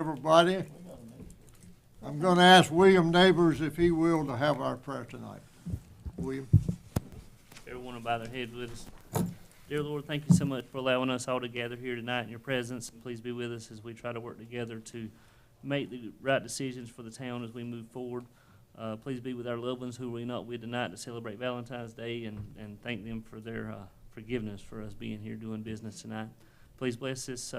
Everybody, I'm going to ask William Neighbors if he will to have our prayer tonight. William. Everyone will bow their heads with us. Dear Lord, thank you so much for allowing us all to gather here tonight in your presence. Please be with us as we try to work together to make the right decisions for the town as we move forward. Please be with our loved ones who we're not with tonight to celebrate Valentine's Day, and thank them for their forgiveness for us being here doing business tonight. Please bless this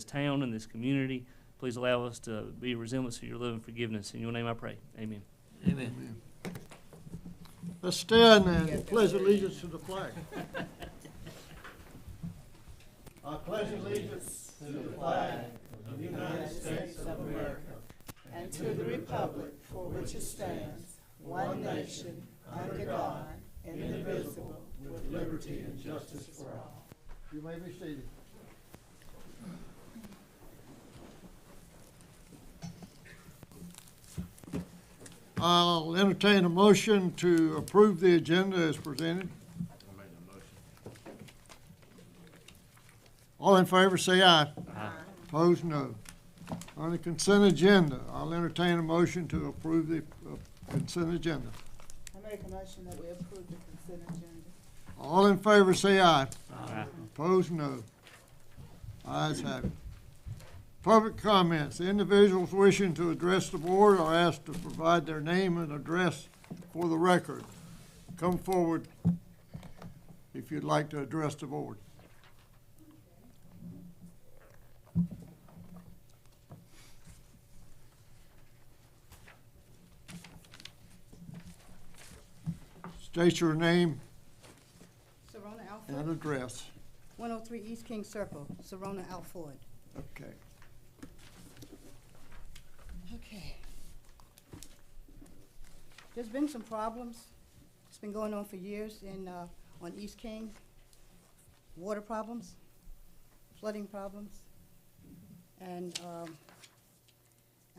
town and this community. Please allow us to be a resemblance of your love and forgiveness. In your name I pray. Amen. Amen. Amen. Let's stand and pledge allegiance to the flag. I pledge allegiance to the flag of the United States of America and to the republic for which it stands, one nation, under God, indivisible, with liberty and justice for all. You may be seated. I'll entertain a motion to approve the agenda as presented. I'll make the motion. All in favor say aye. Aye. Opposed, no. On the consent agenda, I'll entertain a motion to approve the consent agenda. I make a motion that we approve the consent agenda. All in favor say aye. Aye. Opposed, no. Ayes have it. Public comments. Individuals wishing to address the board are asked to provide their name and address for the record. Come forward if you'd like to address the board. State your name Serona Alford, and address. 103 East King Circle, Serona Alford. Okay. Okay. There's been some problems. It's been going on for years on East King. Water problems, flooding problems. And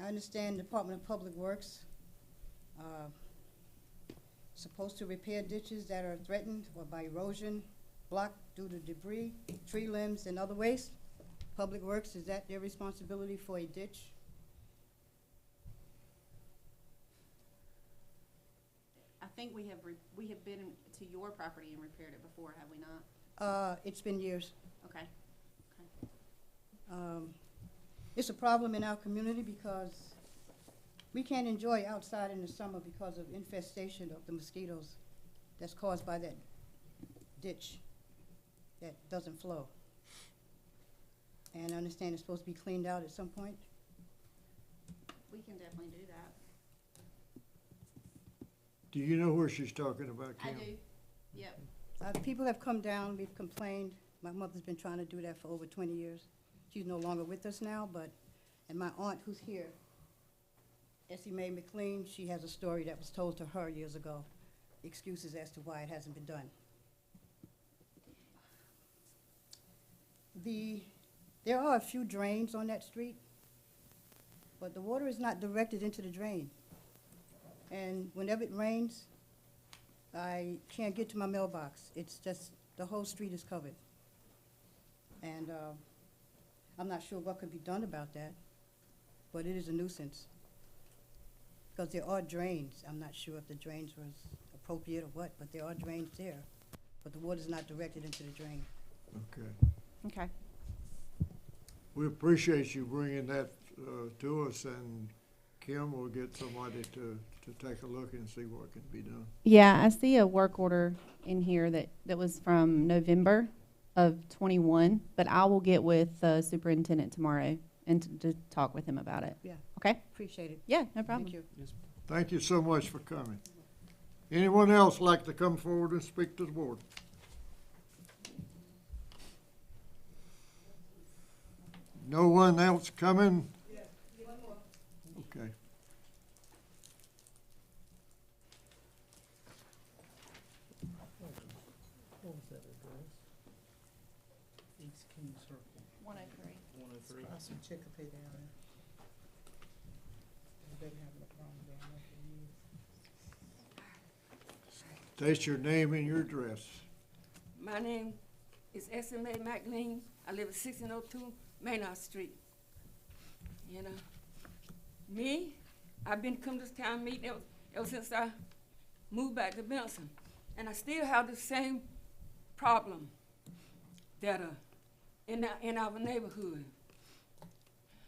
I understand the Department of Public Works supposed to repair ditches that are threatened or by erosion, blocked due to debris, tree limbs, and other waste. Public Works, is that their responsibility for a ditch? I think we have been to your property and repaired it before, have we not? It's been years. Okay. It's a problem in our community because we can't enjoy outside in the summer because of infestation of the mosquitoes that's caused by that ditch that doesn't flow. And I understand it's supposed to be cleaned out at some point. We can definitely do that. Do you know where she's talking about, Kim? I do. Yep. People have come down, we've complained. My mother's been trying to do that for over 20 years. She's no longer with us now, and my aunt who's here, Essie Mae McLean, she has a story that was told to her years ago, excuses as to why it hasn't been done. There are a few drains on that street, but the water is not directed into the drain. And whenever it rains, I can't get to my mailbox. It's just, the whole street is covered. And I'm not sure what could be done about that, but it is a nuisance. Because there are drains. I'm not sure if the drains was appropriate or what, but there are drains there. But the water's not directed into the drain. Okay. Okay. We appreciate you bringing that to us, and Kim will get somebody to take a look and see what can be done. Yeah, I see a work order in here that was from November of 21, but I will get with the superintendent tomorrow and to talk with him about it. Yeah. Okay? Appreciate it. Yeah, no problem. Thank you. Thank you so much for coming. Anyone else like to come forward and speak to the board? No one else coming? Okay. What was that address? East King Circle. 103. 103. I see Chicopee down there. They've been having a problem down there for years. State your name and your address. My name is SMA McLean. I live at 1602 Maynard Street. You know, me, I've been come to this town meeting ever since I moved back to Benson, and I still have the same problem that in our neighborhood.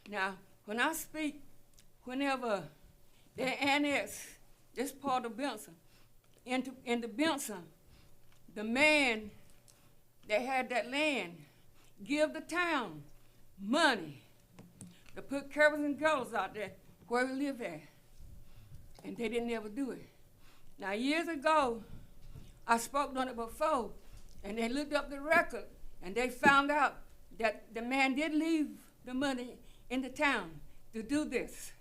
Now, when I speak, whenever they annex this part of Benson into Benson, the man that had that land give the town money to put curbs and gutters out there where we live at. And they didn't ever do it. Now, years ago, I spoke on it before, and they looked up the record, and they found out that the man did leave the money in the town to do this.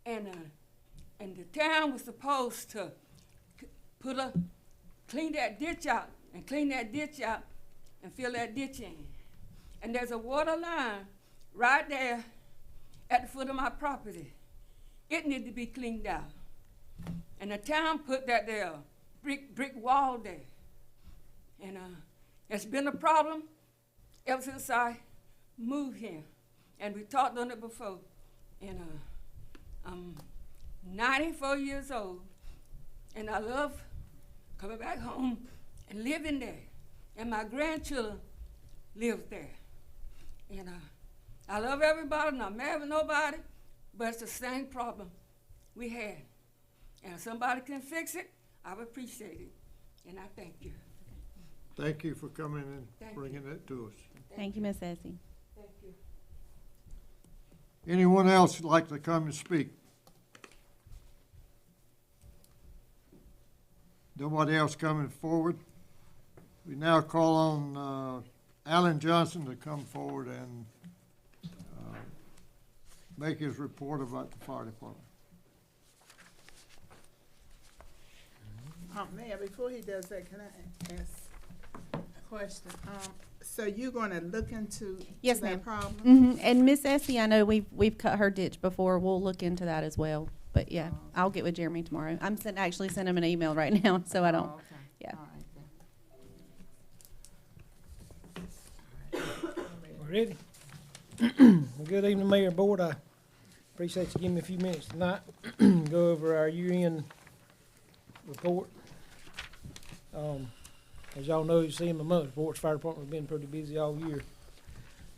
And the town was supposed to clean that ditch out and fill that ditch in. And there's a water line right there at the foot of my property. It needed to be cleaned out. And the town put that there, brick wall there. And it's been a problem ever since I moved here. And we talked on it before. And I'm 94 years old, and I love coming back home and living there. And my grandchildren live there. And I love everybody, not mad with nobody, but it's the same problem we had. And if somebody can fix it, I would appreciate it. And I thank you. Thank you for coming and Thank bringing it to us. Thank you, Miss Essie. Thank you. Anyone else who'd like to come and speak? Nobody else coming forward? We now call on Alan Johnson to come forward and make his report about the fire department. Mayor, before he does that, can I ask a question? So you're gonna look into Yes, ma'am. that problem? Mm-hmm. And Miss Essie, I know we've cut her ditch before. We'll look into that as well. But yeah, Oh, okay. I'll get with Jeremy tomorrow. I'm actually sending him an email right now, so I don't. Oh, okay. yeah. All right, then. We're ready? Well, good evening, Mayor and Board. I appreciate you giving me a few minutes tonight. Go over our year-end report. As y'all know, you see in my month reports, fire department's been pretty busy all year.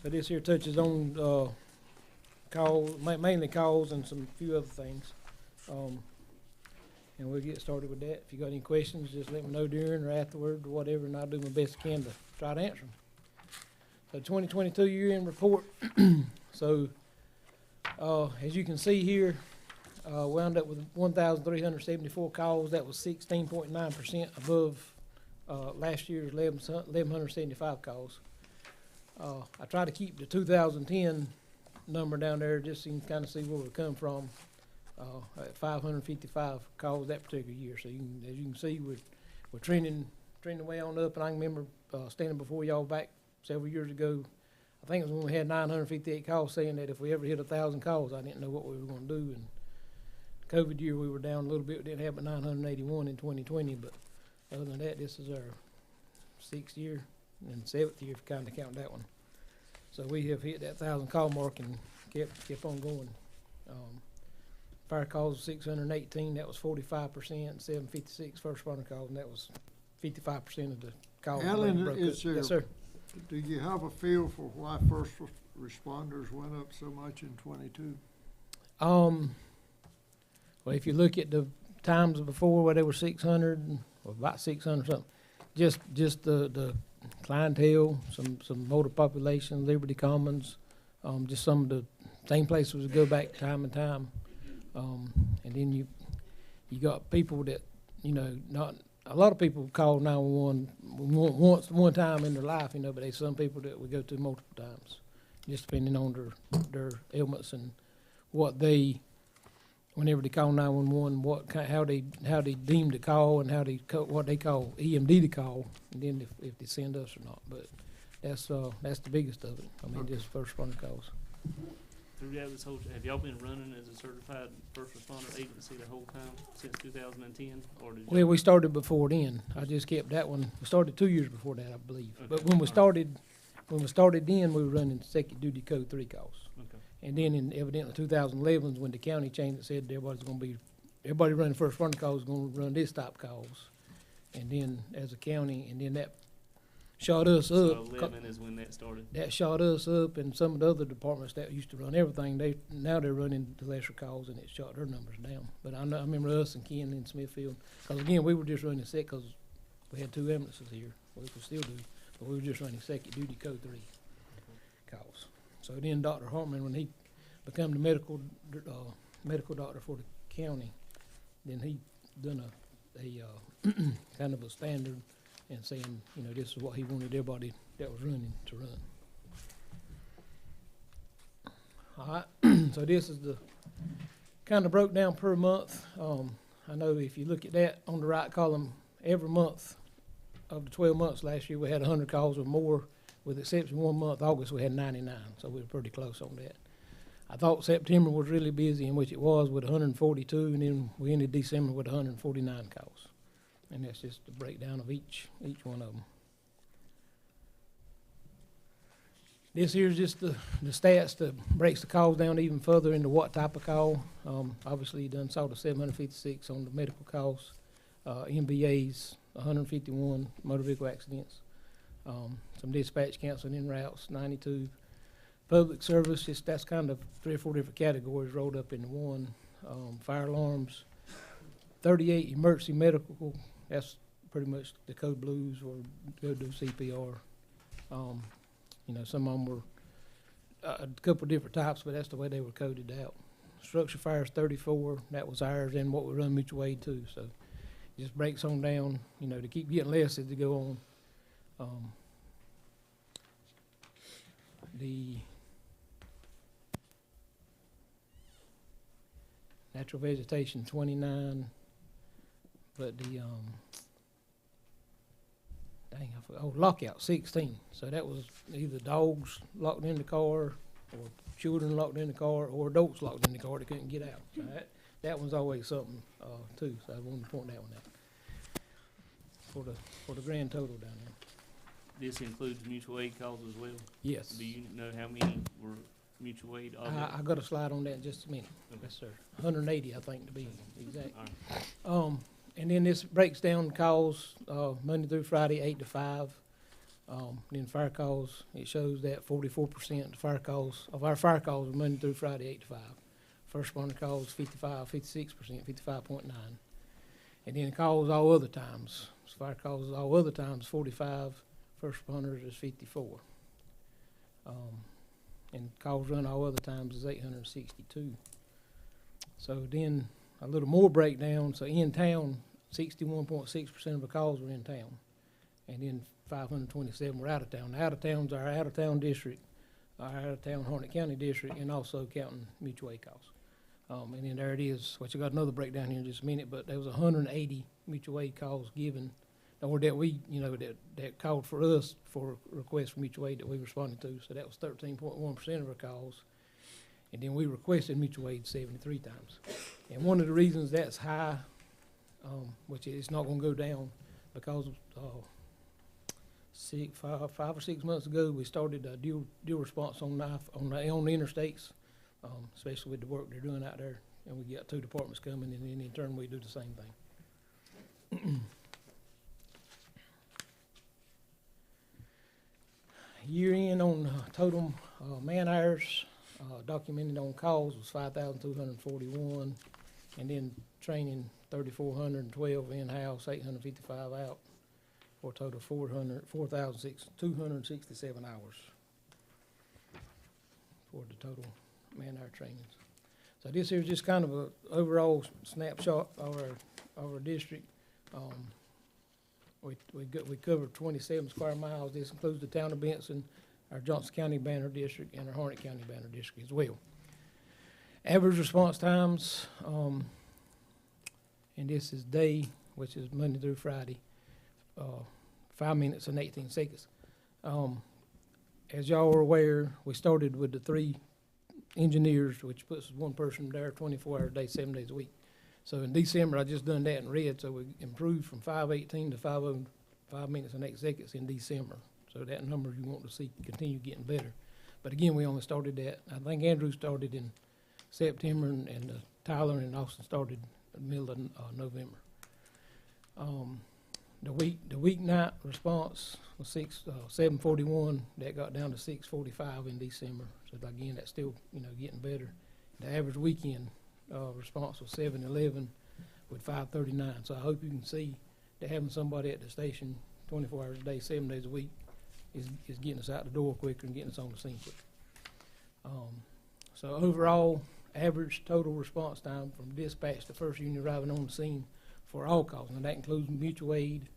So this here touches on calls, mainly calls and some few other things. And we'll get started with that. If you got any questions, just let me know during or afterward or whatever, and I'll do my best I can to try to answer them. So 2022 year-end report. So as you can see here, wound up with 1,374 calls. That was 16.9% above last year's 1,175 calls. I try to keep the 2010 number down there just so you can kind of see where we come from. At 555 calls that particular year. So as you can see, we're trending way on up. And I can remember standing before y'all back several years ago. I think it was when we had 958 calls, saying that if we ever hit 1,000 calls, I didn't know what we were going to do. And COVID year, we were down a little bit. We didn't have but 981 in 2020. But other than that, this is our 6th year and 7th year, if you kind of count that one. So we have hit that 1,000 call mark and kept on going. Fire calls 618, that was 45%, 756 first responder calls, and that was 55% of the calls. Alan, broke is up. there- Yes, sir. Do you have a feel for why first responders went up so much in '22? Well, if you look at the times before where they were 600, or about 600 something, just the clientele, some motor population, Liberty Commons, just some of the same places we go back time and time. And then you got people that, not a lot of people call 911 one time in their life, but there's some people that we go to multiple times, just depending on their ailments and what they, whenever they call 911, how they deem the call and what they call EMD to call, and then if they send us or not. But that's the biggest of it. I mean, just first responder calls. Throughout this whole, have y'all been running as a certified first responder agency the whole time since 2010, or did Well, we started before then. I just kept that one. We started 2 years before that, I believe. Okay. But when we started then, we were running second duty code 3 calls. Okay. And then in evidently 2011 is when the county changed it, said everybody running first front calls is gonna run this type calls. And then as a county, and then that shot us So up. 11 is when that started. That shot us up, and some of the other departments that used to run everything, now they're running the lesser calls, and it shot their numbers down. But I remember us and Ken in Smithfield, because again, we were just running sick, because we had 2 ambulances here, we could still do, but we were just running second duty code 3 calls. So then Dr. Hartman, when he became the medical doctor for the county, then he done a kind of a standard and saying, this is what he wanted everybody that was running to run. All right, so this is the kind of broke down per month. I know if you look at that on the right column, every month of the 12 months last year, we had 100 calls or more, with the exception of 1 month, August, we had 99, so we were pretty close on that. I thought September was really busy, in which it was, with 142, and then we ended December with 149 calls. And that's just the breakdown of each one of them. This here is just the stats that breaks the calls down even further into what type of call. Obviously, you done saw the 756 on the medical calls, MBAs, 151 motor vehicle accidents, some dispatch canceling en routes, 92. Public service, that's kind of 3 or 4 different categories rolled up into one. Fire alarms, 38 emergency medical. That's pretty much the code blues or go do CPR. Some of them were a couple of different types, but that's the way they were coded out. Structure fires, 34. That was ours and what we run mutual aid to. So it just breaks on down, to keep getting less as they go on. The natural vegetation, 29. But the, lockout, 16. So that was either dogs locked in the car, or children locked in the car, or adults locked in the car that couldn't get out. So that one's always something, too. So I wanted to point that one out for the grand total down there. This includes mutual aid calls as well? Yes. Do you know how many were mutual aid? I got a slide on that in just a minute. Okay. Yes, sir. 180, I think, to be exact. All right. And then this breaks down calls, Monday through Friday, 8 to 5. Then fire calls, it shows that 44% of our fire calls are Monday through Friday, 8 to 5. First responder calls, 56%, 55.9. And then calls all other times. Fire calls all other times, 45. First responders is 54. And calls run all other times is 862. So then a little more breakdown. So in town, 61.6% of the calls were in town. And then 527 were out of town. Out of town's our out of town district, our out of town Harnett County district, and also counting mutual aid calls. And then there it is, which I got another breakdown here in just a minute, but there was 180 mutual aid calls given, or that we, that called for us for requests for mutual aid that we responded to. So that was 13.1% of our calls. And then we requested mutual aid 73 times. And one of the reasons that's high, which is not going to go down, because 5 or 6 months ago we started a dual response on the interstates, especially with the work they're doing out there. And we got 2 departments coming, and then in turn we do the same thing. Year in on total man hours documented on calls was 5,241, and then training 3,412 in-house, 855 out, for a total of 4,267 hours for the total man-hour trainings. So this here is just kind of a overall snapshot of our district. We covered 27 square miles. This includes the town of Benson, our Johnson County Banner District, and our Harnett County Banner District as well. Average response times, and this is day, which is Monday through Friday, 5 minutes and 18 seconds. As y'all are aware, we started with the 3 engineers, which puts 1 person there 24 hours a day, 7 days a week. So in December, I just done that in red, so we improved from 5:18 to 5 minutes and 8 seconds in December. So that number you want to see continue getting better. But again, we only started that, I think Andrew started in September, and Tyler and Austin started in the middle of November. The weeknight response was 741. That got down to 645 in December. So again, that's still, getting better. The average weekend response was 711 with 539. So I hope you can see that having somebody at the station 24 hours a day, 7 days a week is getting us out the door quicker and getting us on the scene quicker. So overall, average total response time from dispatch to first unit arriving on the scene for all calls, and that includes mutual aid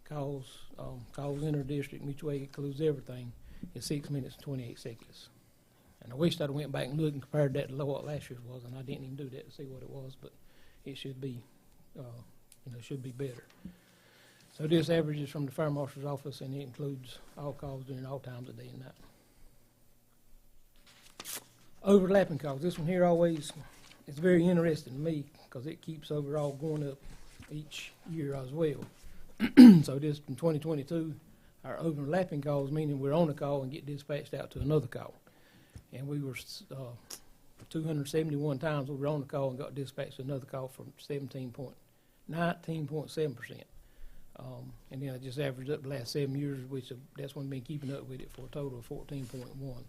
calls, calls inter-district, mutual aid includes everything, is 6 minutes and 28 seconds. And I wished I'd went back and looked and compared that to what last year's was, and I didn't even do that to see what it was, but it should be, should be better. So this averages from the fire marshal's office, and it includes all calls during all times of day and night. Overlapping calls. This one here always is very interesting to me because it keeps overall going up each year as well. So this in 2022, our overlapping calls, meaning we're on a call and get dispatched out to another call. And we were 271 times we were on the call and got dispatched to another call for 19.7%. And then I just averaged up the last 7 years, which that's when I've been keeping up with it for a total of 14.1.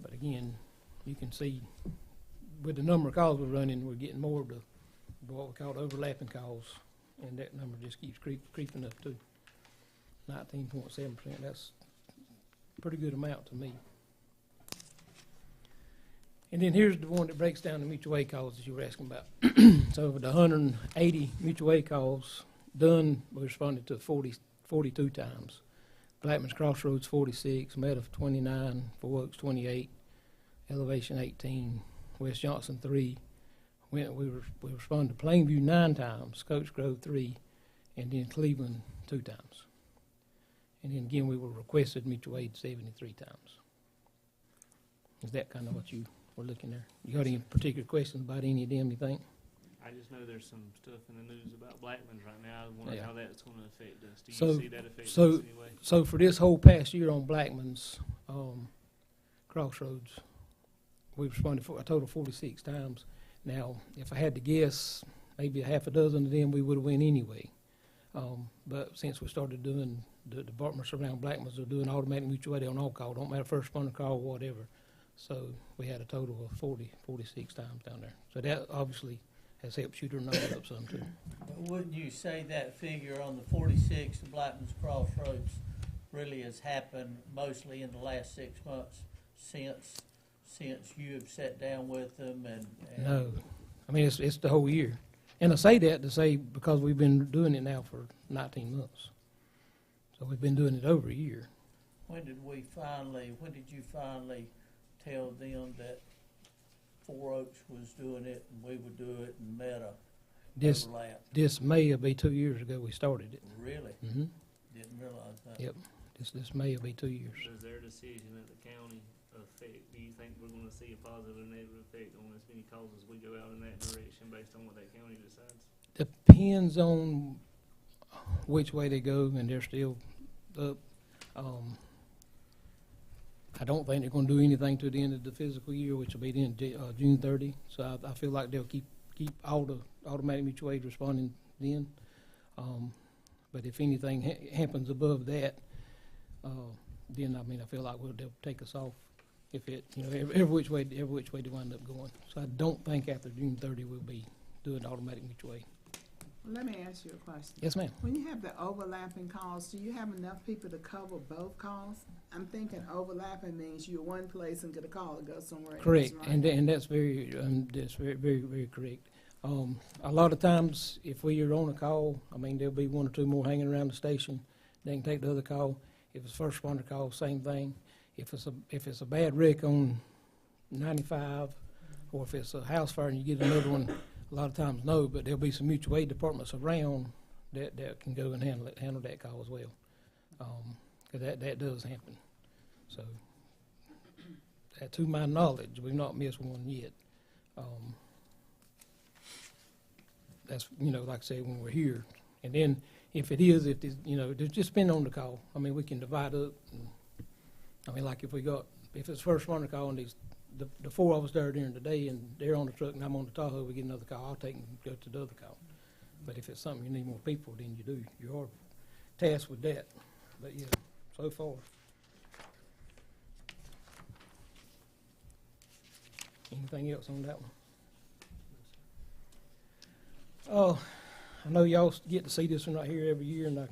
But again, you can see with the number of calls we're running, we're getting more of the what we call overlapping calls, and that number just keeps creeping up too. 19.7%. That's a pretty good amount to me. And then here's the one that breaks down the mutual aid calls that you were asking about. So of the 180 mutual aid calls done, we responded to 42 times. Blackman's Crossroads 46, Meta 29, Four Oaks 28, Elevation 18, West Johnson 3. We responded to Plainview 9 times, Coach Grove 3, and then Cleveland 2 times. And then again, we were requested mutual aid 73 times. Is that kind of what you were looking there? You got any particular questions about any of them, you think? I just know there's some stuff in the news about Blackman's right now. I wonder Yeah. how that's going to affect us. Do you So- see that affecting us so- anyway? So for this whole past year on Blackman's Crossroads, we responded for a total of 46 times. Now, if I had to guess, maybe a half a dozen of them we would have went anyway. But since we started doing, the departments around Blackman's are doing automatic mutual aid on all call, don't matter first responder call or whatever. So we had a total of 46 times down there. So that obviously has helped shoot our numbers up some too. But wouldn't you say that figure on the 46, the Blackman's Crossroads, really has happened mostly in the last 6 months since you have sat down with them and No, I mean, it's the whole year. And I say that to say because we've been doing it now for 19 months. So we've been doing it over a year. when did you finally tell them that Four Oaks was doing it and we would do it and Meta overlap? This May will be 2 years ago we started it. Really? Mm-hmm. Didn't realize that. Yep. This May will be 2 years. Does their decision at the county affect, do you think we're going to see a positive or negative effect on as many calls as we go out in that direction based on what that county decides? Depends on which way they go, and they're still up. I don't think they're going to do anything to the end of the fiscal year, which will be the end of June 30. So I feel like they'll keep all the automatic mutual aid responding then. But if anything happens above that, then I feel like they'll take us off. If it, every which way they wind up going. So I don't think after June 30 we'll be doing automatic mutual aid. Let me ask you a question. Yes, ma'am. When you have the overlapping calls, do you have enough people to cover both calls? I'm thinking overlapping means you're one place and get a call and go somewhere else, Correct, right? and that's very, very correct. A lot of times, if we are on a call, there'll be one or two more hanging around the station. They can take the other call. If it's first responder call, same thing. If it's a bad wreck on 95, or if it's a house fire and you get another one, a lot of times no, but there'll be some mutual aid departments around that can go and handle that call as well. 'Cause that does happen. So, to my knowledge, we've not missed one yet. That's, like I say, when we're here. And then if it is, there's just depend on the call. We can divide up. And, like if we got if it's first responder call and the 4 of us there during the day and they're on the truck and I'm on the Tahoe, we get another call, I'll take and go to the other call. But if it's something you need more people, then you are tasked with that. But yeah, so far. Anything else on that one? Oh, I know y'all get to see this one right here every year, and I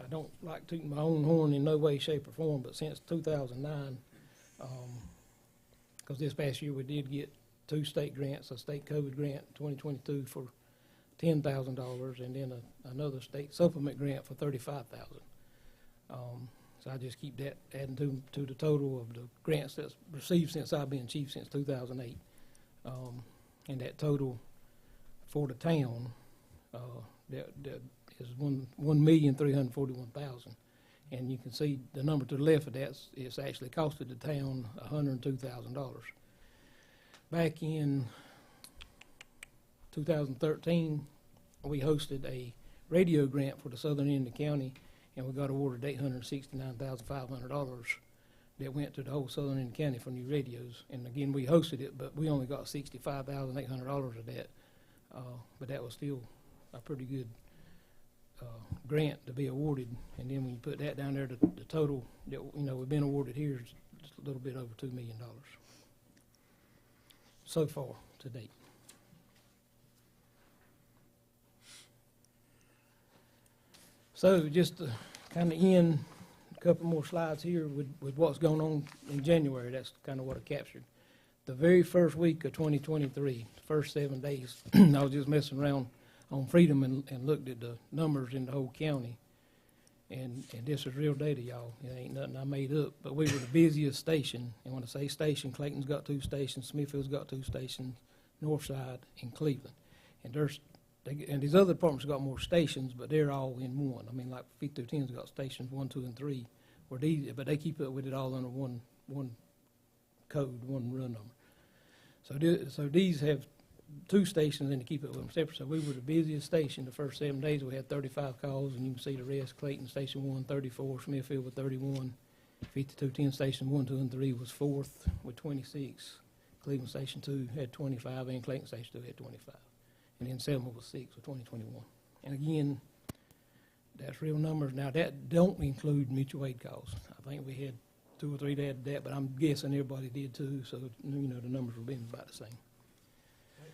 don't like tooting my own horn in no way, shape, or form, but since 2009, because this past year we did get 2 state grants, a state COVID grant 2022 for $10,000, and then another state supplement grant for $35,000. So I just keep that adding to the total of the grants that's received since I've been chief since 2008. And that total for the town, that is $1,341,000. And you can see the number to the left of that, it's actually costed the town $102,000. Back in 2013, we hosted a radio grant for the southern end of the county, and we got awarded $869,500 that went to the whole southern end of the county for new radios. And again, we hosted it, but we only got $65,800 of that. But that was still a pretty good grant to be awarded. And then when you put that down there, the total that we've been awarded here is just a little bit over $2 million so far to date. So just to kind of end a couple more slides here with what's going on in January, that's kind of what I captured. The very first week of 2023, first 7 days, I was just messing around on Freedom and looked at the numbers in the whole county. And this is real data, y'all. It ain't nothing I made up. But we were the busiest station. And when I say station, Clayton's got 2 stations, Smithfield's got 2 stations, Northside and Cleveland. And these other departments got more stations, but they're all in one. I mean, like 5210's got stations 1, 2, and 3, but they keep up with it all under one code, one run number. So these have 2 stations and to keep up with them separate. So we were the busiest station the first 7 days. We had 35 calls, and you can see the rest. Clayton Station 1, 34, Smithfield with 31, 5210 Station 1, 2, and 3 was 4th with 26. Cleveland Station 2 had 25, and Clayton Station 2 had 25. And then Selma was 6 for 2021. And again, that's real numbers. Now, that don't include mutual aid calls. I think we had 2 or 3 that had that, but I'm guessing everybody did too, so, the numbers were being about the same.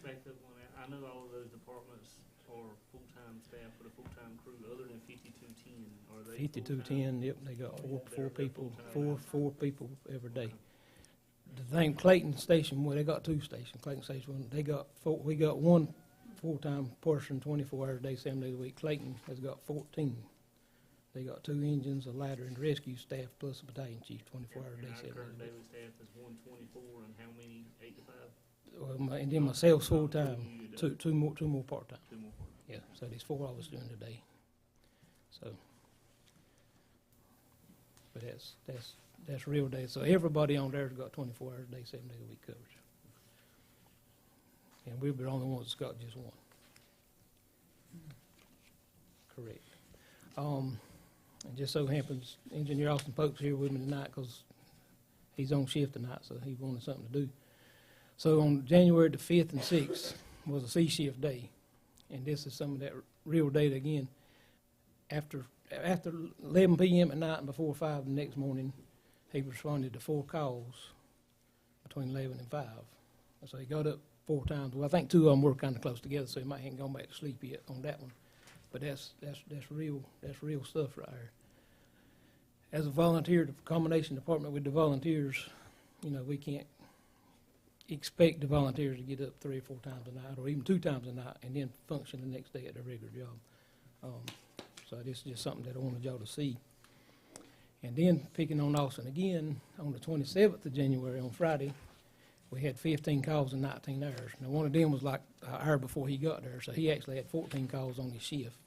Back up on that. I know all of those departments are full-time staff with a full-time crew, other than 5210. Are they 5210, yep, they got four they're people, full-time. four people every day. The thing, Clayton Station, well, they got 2 stations. Clayton Station 1, they got 4. We got 1 full-time person, 24 hours a day, 7 days a week. Clayton has got 14. They got 2 engines, a ladder, and rescue staff, plus a battalion chief, 24 hours a day, 7 days a Current week. daily staff is 124, and how many, 8 to 5? And then myself full-time, two more part-time. 2 more. Yeah, so there's 4 of us during the day. So, but that's real day. So everybody on there's got 24 hours a day, 7 days a week coverage. And we're the only ones that's got just 1. Correct. And just so happens, Engineer Austin Pope's here with me tonight because he's on shift tonight, so he wanted something to do. So on January the 5th and 6th was a C-shift day. And this is some of that real data again. After 11 p.m. at night and before 5 the next morning, he responded to 4 calls between 11 and 5. So he got up 4 times. Well, I think 2 of them were kind of close together, so he might ain't gone back to sleep yet on that one. But that's real stuff right here. As a volunteer, the combination department with the volunteers, we can't expect the volunteers to get up 3 or 4 times a night, or even 2 times a night, and then function the next day at their regular job. So this is just something that I wanted y'all to see. And then picking on Austin again, on the 27th of January, on Friday, we had 15 calls in 19 hours. Now, one of them was like an hour before he got there, so he actually had 14 calls on his shift.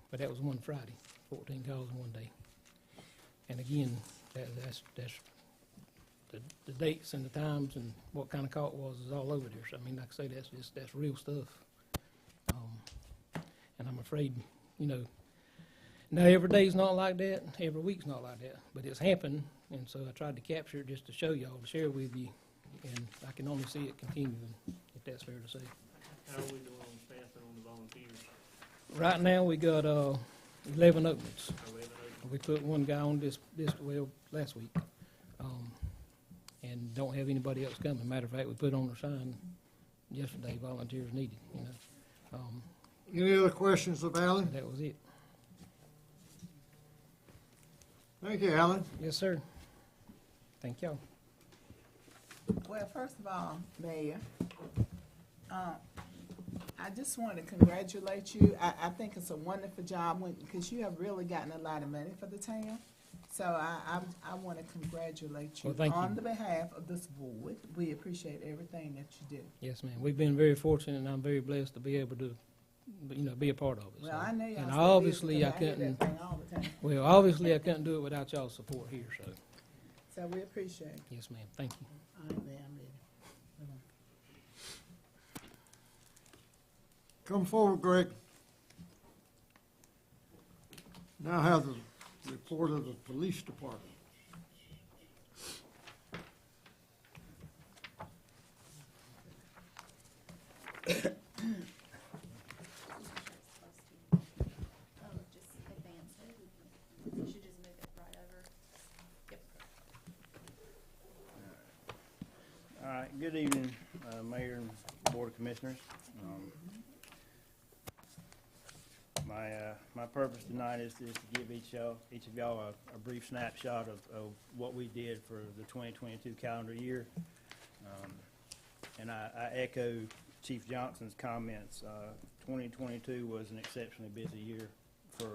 But that was one Friday, 14 calls in one day. And again, that's the dates and the times and what kind of call it was is all over there. So, I mean, like I say, that's real stuff. And I'm afraid, now every day's not like that, every week's not like that, but it's happened and so I tried to capture it just to show y'all, to share with you, and I can only see it continuing, if that's fair to say. How are we doing on staff and on the volunteers? Right now, we got 11 openings. 11 open? We put one guy on last week, and don't have anybody else coming. Matter of fact, we put on a sign yesterday, volunteers needed, you know. Any other questions of Alan? That was it. Thank you, Alan. Yes, sir. Thank y'all. Well, first of all, Mayor, I just want to congratulate you. I think it's a wonderful job because you have really gotten a lot of money for the town. So I want to congratulate you Well, thank you. on the behalf of this board. We appreciate everything that you do. Yes, ma'am. We've been very fortunate, and I'm very blessed to be able to, be a part of it. Well, So- I know y'all. And so obviously, busy, I 'cause hear couldn't. that thing all the time. Well, obviously, I couldn't do it without y'all's support here. So, So we appreciate it. yes, ma'am. Thank you. All right, Mayor, I'm ready. Come forward, Greg. Now have the report of the police department. Just advance it. You should just move it right over. Yep. All right, good evening, Mayor and Board of Commissioners. My purpose tonight is to give each of y'all a brief snapshot of what we did for the 2022 calendar year. And I echo Chief Johnson's comments. 2022 was an exceptionally busy year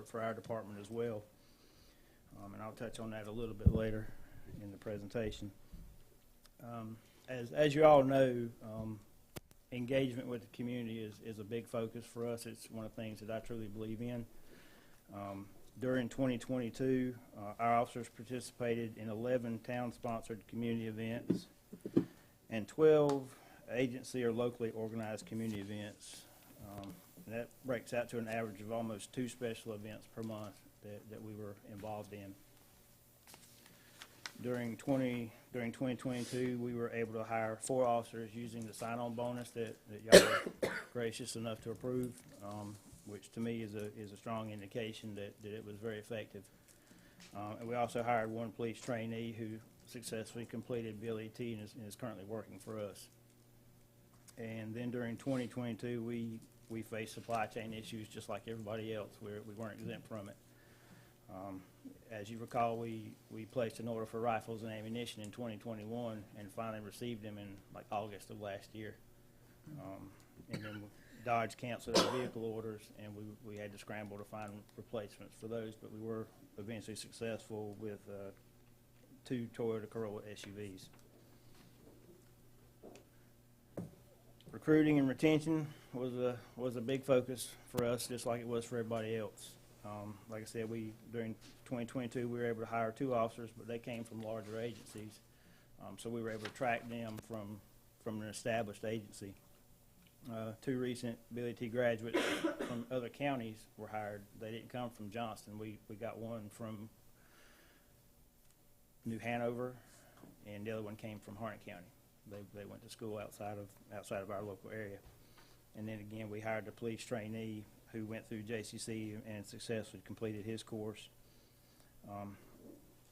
for our department as well. And I'll touch on that a little bit later in the presentation. As you all know, engagement with the community is a big focus for us. It's one of the things that I truly believe in. During 2022, our officers participated in 11 town-sponsored community events and 12 agency or locally organized community events. And that breaks out to an average of almost 2 special events per month that we were involved in. During 2022, we were able to hire 4 officers using the sign-on bonus that y'all were gracious enough to approve, which to me is a strong indication that it was very effective. And we also hired 1 police trainee who successfully completed BLET and is currently working for us. And then during 2022, we faced supply chain issues just like everybody else. We weren't exempt from it. As you recall, we placed an order for rifles and ammunition in 2021 and finally received them in like August of last year. And then Dodge canceled our vehicle orders, and we had to scramble to find replacements for those, but we were eventually successful with 2 Toyota Corolla SUVs. Recruiting and retention was a big focus for us, just like it was for everybody else. Like I said, during 2022 we were able to hire 2 officers, but they came from larger agencies, so we were able to track them from an established agency. 2 recent BLET graduates from other counties were hired. They didn't come from Johnston. We got one from New Hanover, and the other one came from Harnett County. They went to school outside of our local area. And then again, we hired a police trainee who went through JCC and successfully completed his course.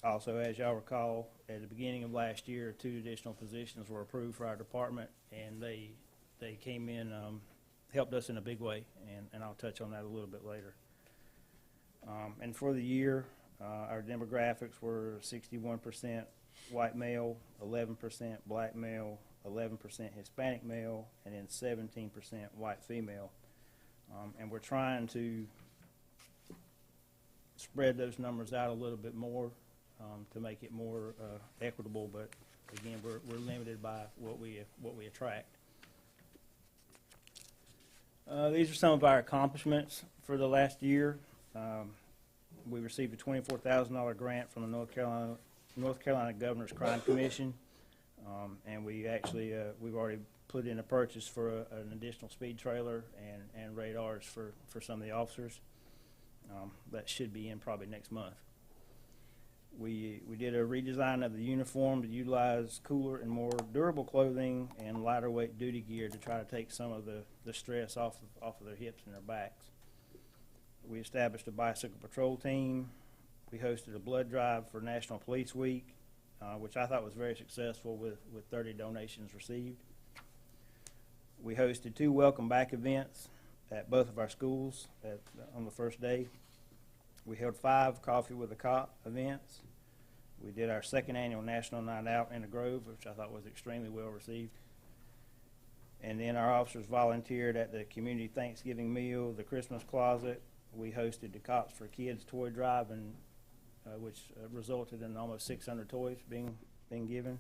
Also, as y'all recall, at the beginning of last year, 2 additional positions were approved for our department, and they came in, helped us in a big way, and I'll touch on that a little bit later. And for the year, our demographics were 61% white male, 11% black male, 11% Hispanic male, and then 17% white female. And we're trying to spread those numbers out a little bit more to make it more equitable, but again, we're limited by what we attract. These are some of our accomplishments for the last year. We received a $24,000 grant from the North Carolina Governor's Crime Commission, and we've already put in a purchase for an additional speed trailer and radars for some of the officers. That should be in probably next month. We did a redesign of the uniform to utilize cooler and more durable clothing and lighter weight duty gear to try to take some of the stress off of their hips and their backs. We established a bicycle patrol team. We hosted a blood drive for National Police Week, which I thought was very successful with 30 donations received. We hosted 2 welcome back events at both of our schools on the first day. We held 5 Coffee with a Cop events. We did our 2nd annual National Night Out in the Grove, which I thought was extremely well received. And then our officers volunteered at the community Thanksgiving meal, the Christmas closet. We hosted the Cops for Kids toy drive, and which resulted in almost 600 toys being given.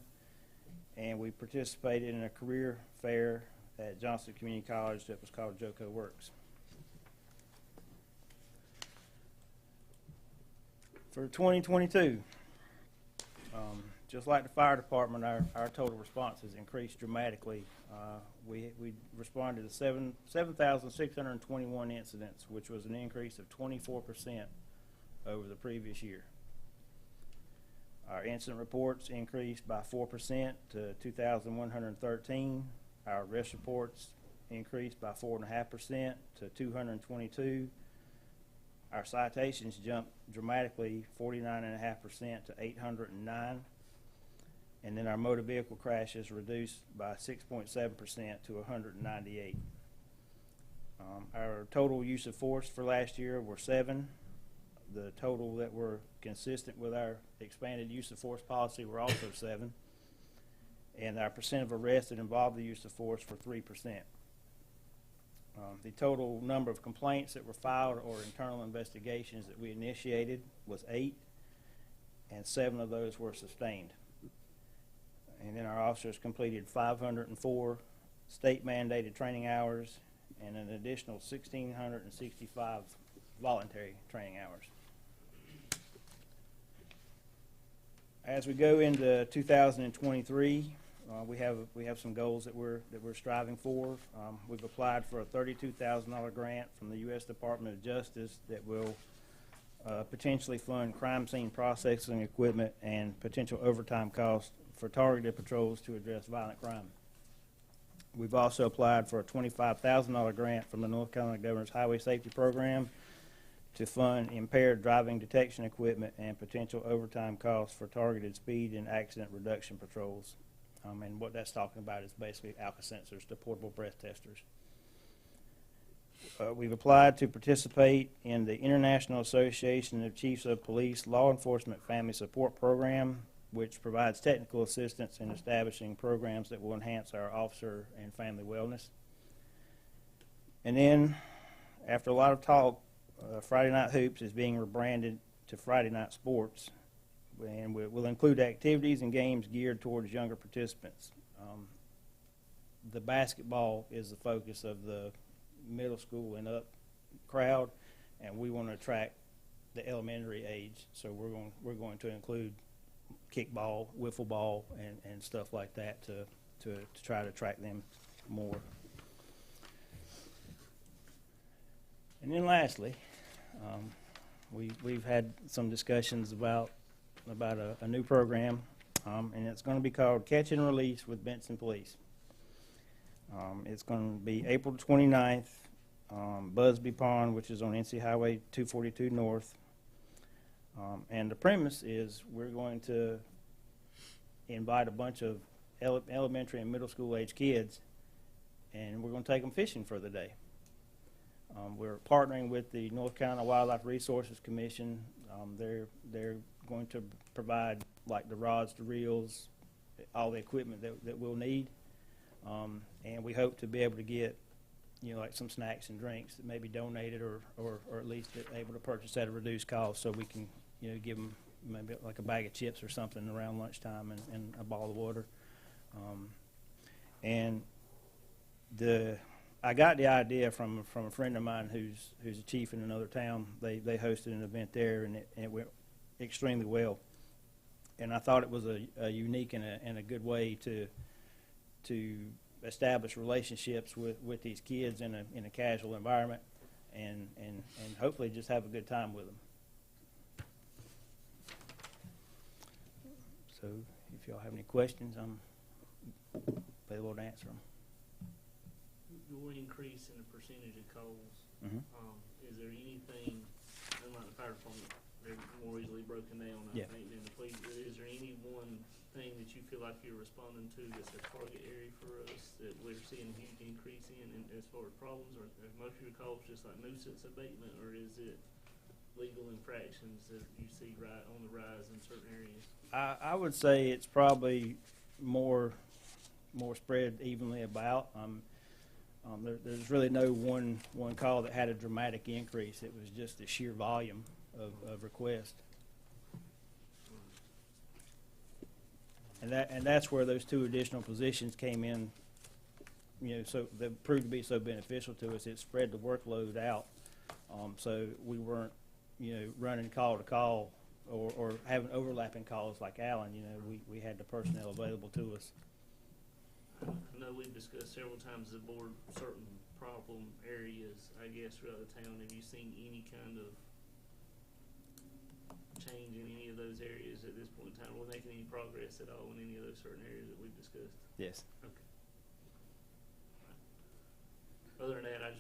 And we participated in a career fair at Johnson Community College that was called JOCO Works. For 2022, just like the fire department, our total response has increased dramatically. We responded to 7,621 incidents, which was an increase of 24% over the previous year. Our incident reports increased by 4% to 2,113. Our arrest reports increased by 4.5% to 222. Our citations jumped dramatically 49.5% to 809. And then our motor vehicle crashes reduced by 6.7% to 198. Our total use of force for last year were 7. The total that were consistent with our expanded use of force policy were also 7. And our percent of arrests that involved the use of force were 3%. The total number of complaints that were filed or internal investigations that we initiated was 8, and 7 of those were sustained. And then our officers completed 504 state-mandated training hours and an additional 1,665 voluntary training hours. As we go into 2023, we have some goals that we're striving for. We've applied for a $32,000 grant from the U.S. Department of Justice that will potentially fund crime scene processing equipment and potential overtime costs for targeted patrols to address violent crime. We've also applied for a $25,000 grant from the North Carolina Governor's Highway Safety Program to fund impaired driving detection equipment and potential overtime costs for targeted speed and accident reduction patrols. And what that's talking about is basically alka sensors, the portable breath testers. We've applied to participate in the International Association of Chiefs of Police Law Enforcement Family Support Program, which provides technical assistance in establishing programs that will enhance our officer and family wellness. And then, after a lot of talk, Friday Night Hoops is being rebranded to Friday Night Sports, and we'll include activities and games geared towards younger participants. The basketball is the focus of the middle school and up crowd, and we want to attract the elementary age, so we're going to include kickball, wiffle ball, and stuff like that to try to attract them more. And then lastly, we've had some discussions about a new program, and it's going to be called Catch and Release with Benson Police. It's going to be April 29th, Busby Pond, which is on NC Highway 242 North. And the premise is we're going to invite a bunch of elementary and middle school age kids, and we're going to take them fishing for the day. We're partnering with the North Carolina Wildlife Resources Commission. They're going to provide like the rods, the reels, all the equipment that we'll need. And we hope to be able to get, like some snacks and drinks that may be donated or at least able to purchase at a reduced cost, so we can, give them maybe like a bag of chips or something around lunchtime and a bottle of water. I got the idea from a friend of mine who's a chief in another town. They hosted an event there, and it went extremely well. And I thought it was a unique and a good way to establish relationships with these kids in a casual environment, and hopefully just have a good time with them. So if y'all have any questions, I'm available to answer them. Your increase in the percentage of calls, Mhm. is there anything, unlike the fire department, they're more easily broken down, I Yeah. think, than the police. Is there any one thing that you feel like you're responding to that's a target area for us that we're seeing a huge increase in, and as far as problems, or are most of your calls just like nuisance abatement, or is it legal infractions that you see right on the rise in certain areas? I would say it's probably more spread evenly about. There's really no one call that had a dramatic increase. It was just the sheer volume of requests. And that's where those 2 additional positions came in, so they proved to be so beneficial to us. It spread the workload out. So we weren't, running call to call or having overlapping calls like Alan. We had the personnel available to us. I know we've discussed several times as a board certain problem areas, I guess, throughout the town. Have you seen any kind of change in any of those areas at this point in time? Are we making any progress at all in any of those certain areas that we've discussed? Yes. Okay. Other than that, I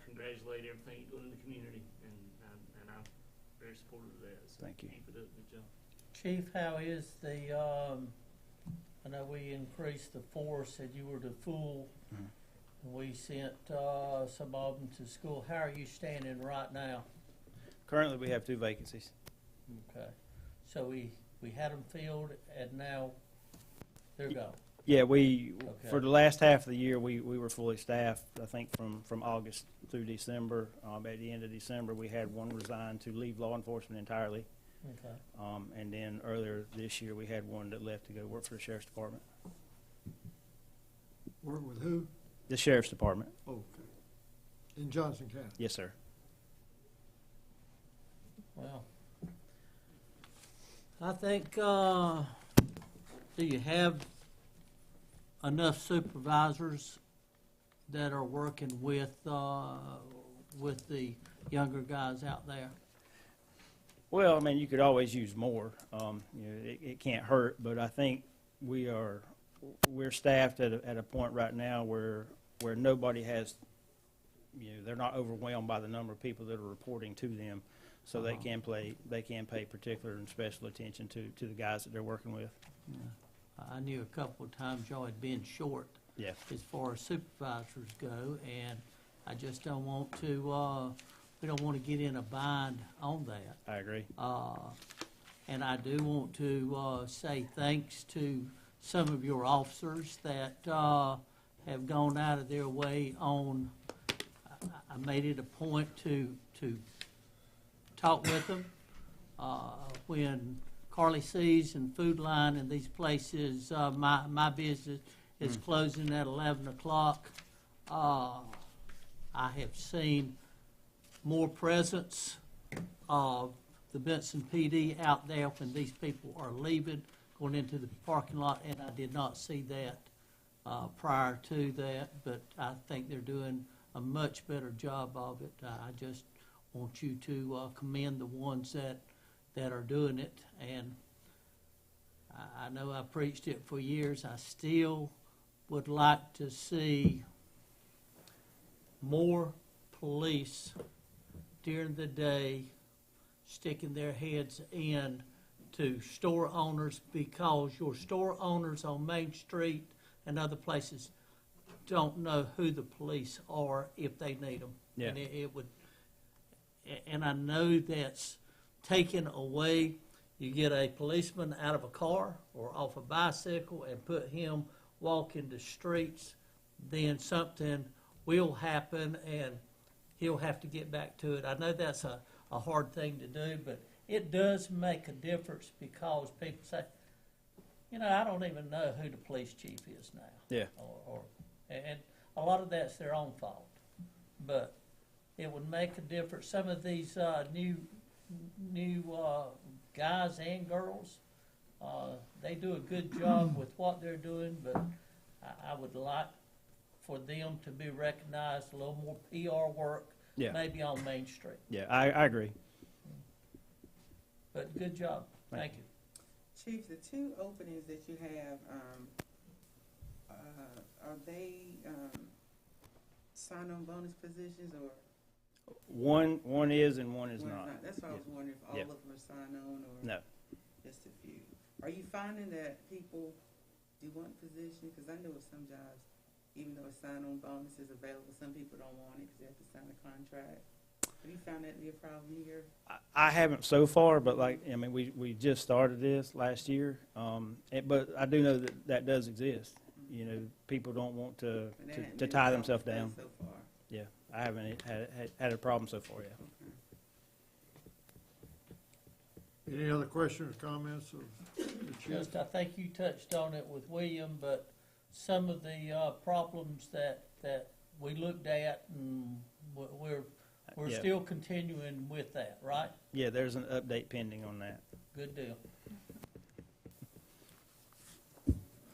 congratulate everything you're doing in the community, and I'm very supportive of that. So Thank you. Keep it up, good job. Chief, how is the, I know we increased the force, and you were the full, Mhm. and we sent some of them to school. How are you standing right now? Currently, we have 2 vacancies. Okay, so we had them filled, and now they're gone. Yeah, Okay. for the last half of the year, we were fully staffed. I think from August through December. At the end of December, we had one resign to leave law enforcement entirely. Okay. And then earlier this year, we had one that left to go work for the sheriff's department. Work with who? The sheriff's department. Okay. In Johnson County. Yes, sir. Well, I think, do you have enough supervisors that are working with the younger guys out there? Well, I mean, you could always use more. It can't hurt, but I think we're staffed at a point right now where nobody has, they're not overwhelmed by the number of people that are reporting to them, so they can pay particular and special attention to the guys that they're working with. Yeah. I knew a couple of times y'all had been short Yeah. as far as supervisors go, and I just don't want to, we don't want to get in a bind on that. I agree. And I do want to say thanks to some of your officers that have gone out of their way on, I made it a point to talk with them. When Carly C's and Food Line and these places, my business is closing at 11 o'clock. I have seen more presence of the Benson PD out there when these people are leaving, going into the parking lot, and I did not see that prior to that, but I think they're doing a much better job of it. I just want you to commend the ones that are doing it, and I know I preached it for years. I still would like to see more police during the day sticking their heads in to store owners, because your store owners on Main Street and other places don't know who the police are if they need them. Yeah. And it would, and I know that's taken away. You get a policeman out of a car or off a bicycle and put him walking the streets, then something will happen and he'll have to get back to it. I know that's a hard thing to do, but it does make a difference, because people say, I don't even know who the police chief is now. Yeah. And a lot of that's their own fault. But it would make a difference. Some of these new guys and girls, they do a good job with what they're doing, but I would like for them to be recognized, a little more PR work, Yeah. maybe on Main Street. Yeah, I agree. But good job. Thank you. Chief, the two openings that you have, are they, sign-on bonus positions or? One is and one is one not. That's why I was wondering if all Yeah. of them are sign-on or? No. Just a few. Are you finding that people do want position? Because I know with some jobs, even though a sign-on bonus is available, some people don't want it because they have to sign a contract. Have you found that to be a problem here? I haven't so far, but we just started this last year. But I do know that does exist. You know, people don't want to And that hadn't to been tie a themselves problem down. So far. Yeah, I haven't had a problem so far yet. Any other questions or comments of the chief? Just, I think you touched on it with William, but some of the problems that we looked at, and we're Yeah. still continuing with that, right? Yeah, there's an update pending on that. Good deal.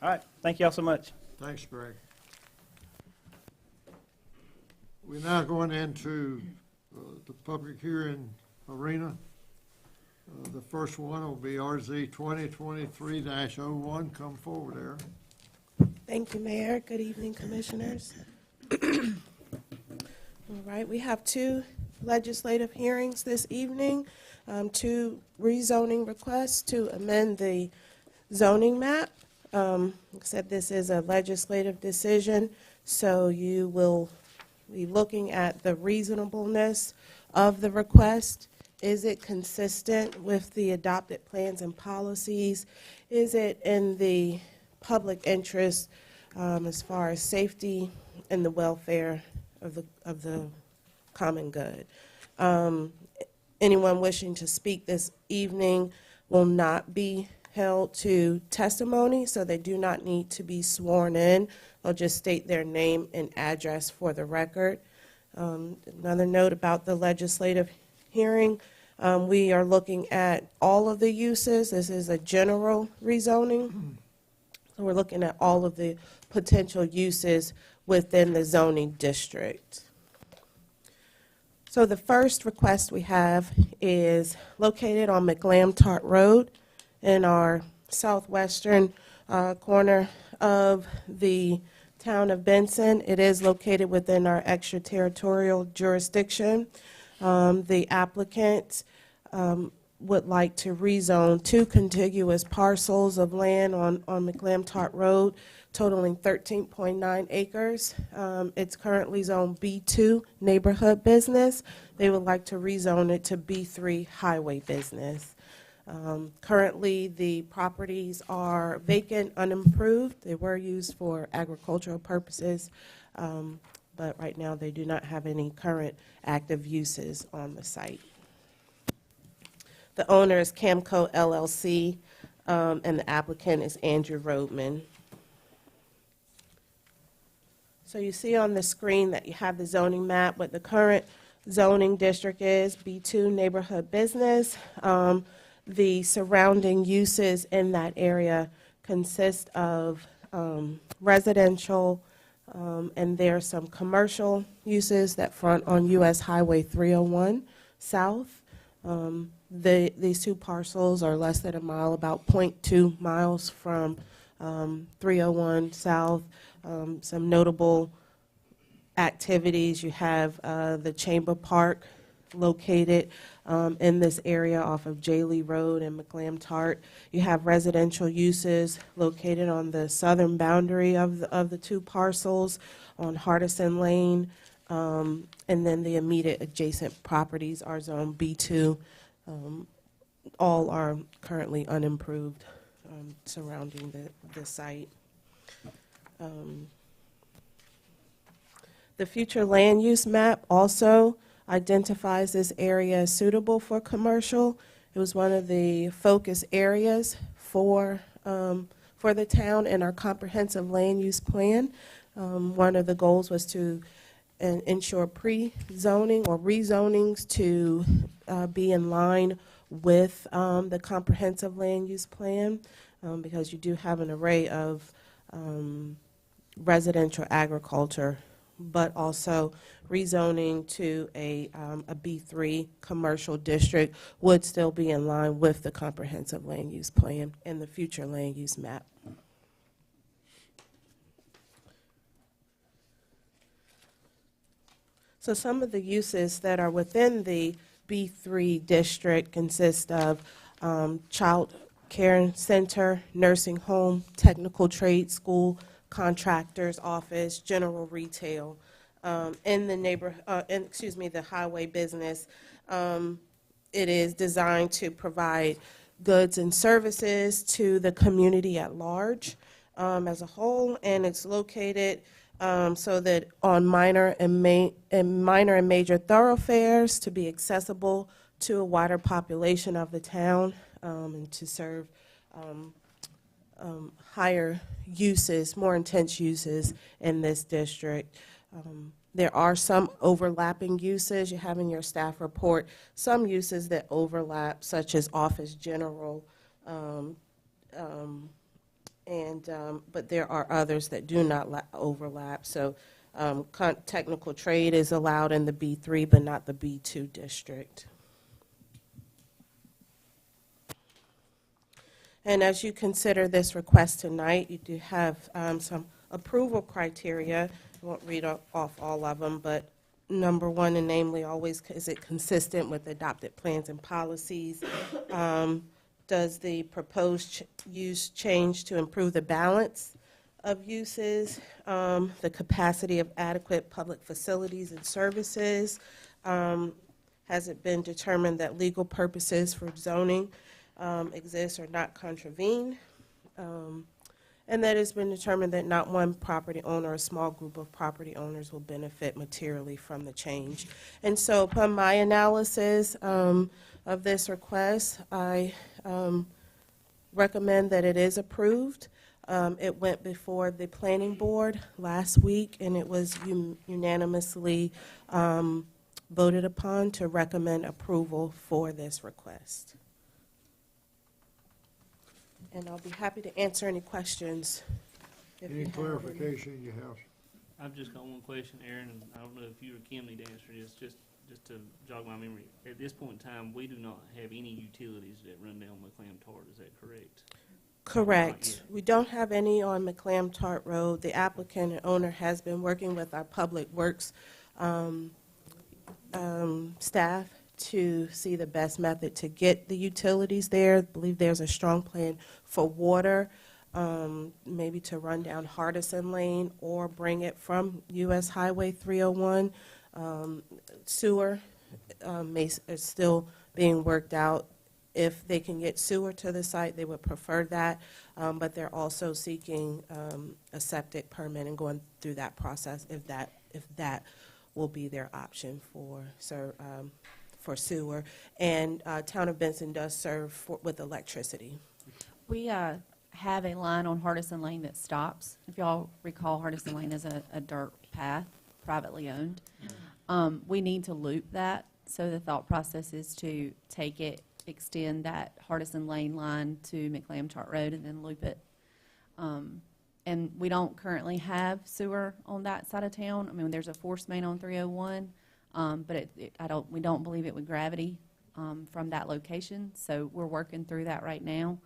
All right, thank you all so much. Thanks, Greg. We're now going into the public hearing arena. The first one will be RZ 2023-01. Come forward, Aaron. Thank you, Mayor. Good evening, Commissioners. All right, we have two legislative hearings this evening, two rezoning requests to amend the zoning map. Like I said, this is a legislative decision, so you will be looking at the reasonableness of the request. Is it consistent with the adopted plans and policies? Is it in the public interest as far as safety and the welfare of the common good? Anyone wishing to speak this evening will not be held to testimony, so they do not need to be sworn in. They'll just state their name and address for the record. Another note about the legislative hearing, we are looking at all of the uses. This is a general rezoning. So we're looking at all of the potential uses within the zoning district. So the first request we have is located on McLam-Tart Road in our southwestern corner of the town of Benson. It is located within our extraterritorial jurisdiction. The applicant would like to rezone two contiguous parcels of land on McLam-Tart Road, totaling 13.9 acres. It's currently zoned B2 neighborhood business. They would like to rezone it to B3 highway business. Currently, the properties are vacant, unimproved. They were used for agricultural purposes, but right now they do not have any current active uses on the site. The owner is Camco LLC, and the applicant is Andrew Roadman. So you see on the screen that you have the zoning map, what the current zoning district is, B2 neighborhood business. The surrounding uses in that area consist of residential, and there are some commercial uses that front on US Highway 301 South. These two parcels are less than a mile, about 0.2 miles from 301 South. Some notable activities, you have the Chamber Park located in this area off of J. Lee Road and McLam-Tart. You have residential uses located on the southern boundary of the two parcels on Hardison Lane, and then the immediate adjacent properties are zone B2. All are currently unimproved surrounding the site. The future land use map also identifies this area as suitable for commercial. It was one of the focus areas for the town in our comprehensive land use plan. One of the goals was to ensure pre-zoning or rezonings to be in line with the comprehensive land use plan, because you do have an array of residential agriculture but also rezoning to a B3 commercial district would still be in line with the comprehensive land use plan and the future land use map. So some of the uses that are within the B3 district consist of child care center, nursing home, technical trade school, contractor's office, general retail. In the the highway business, it is designed to provide goods and services to the community at large as a whole, and it's located so that on minor and major thoroughfares to be accessible to a wider population of the town and to serve higher uses, more intense uses in this district. There are some overlapping uses. You have in your staff report some uses that overlap, such as office general, but there are others that do not overlap. So technical trade is allowed in the B3, but not the B2 district. And as you consider this request tonight, you do have some approval criteria. I won't read off all of them, but number one, and namely, always, is it consistent with adopted plans and policies? Does the proposed use change to improve the balance of uses, the capacity of adequate public facilities and services? Has it been determined that legal purposes for zoning exist or not contravened? And that it's been determined that not one property owner or a small group of property owners will benefit materially from the change. And so upon my analysis of this request, I recommend that it is approved. It went before the planning board last week, and it was unanimously voted upon to recommend approval for this request. And I'll be happy to answer any questions. If you Any have clarification you have? I've just got one question, Aaron, and I don't know if you or Kim need to answer this, just to jog my memory. At this point in time, we do not have any utilities that run down McClam-Tart, is that correct? Correct. We don't have any on McClam-Tart Road. The applicant and owner has been working with our Public Works staff to see the best method to get the utilities there. I believe there's a strong plan for water, maybe to run down Hardison Lane or bring it from US Highway 301. Sewer is still being worked out. If they can get sewer to the site, they would prefer that, but they're also seeking a septic permit and going through that process if that will be their option for sewer. And Town of Benson does serve with electricity. We have a line on Hardison Lane that stops. If y'all recall, Hardison Lane is a dirt path, privately owned. We need to loop that, so the thought process is to take it, extend that Hardison Lane line to McClam-Tart Road, and then loop it. And we don't currently have sewer on that side of town. I mean, there's a force main on 301, but we don't believe it would gravity from that location. So we're working through that right now.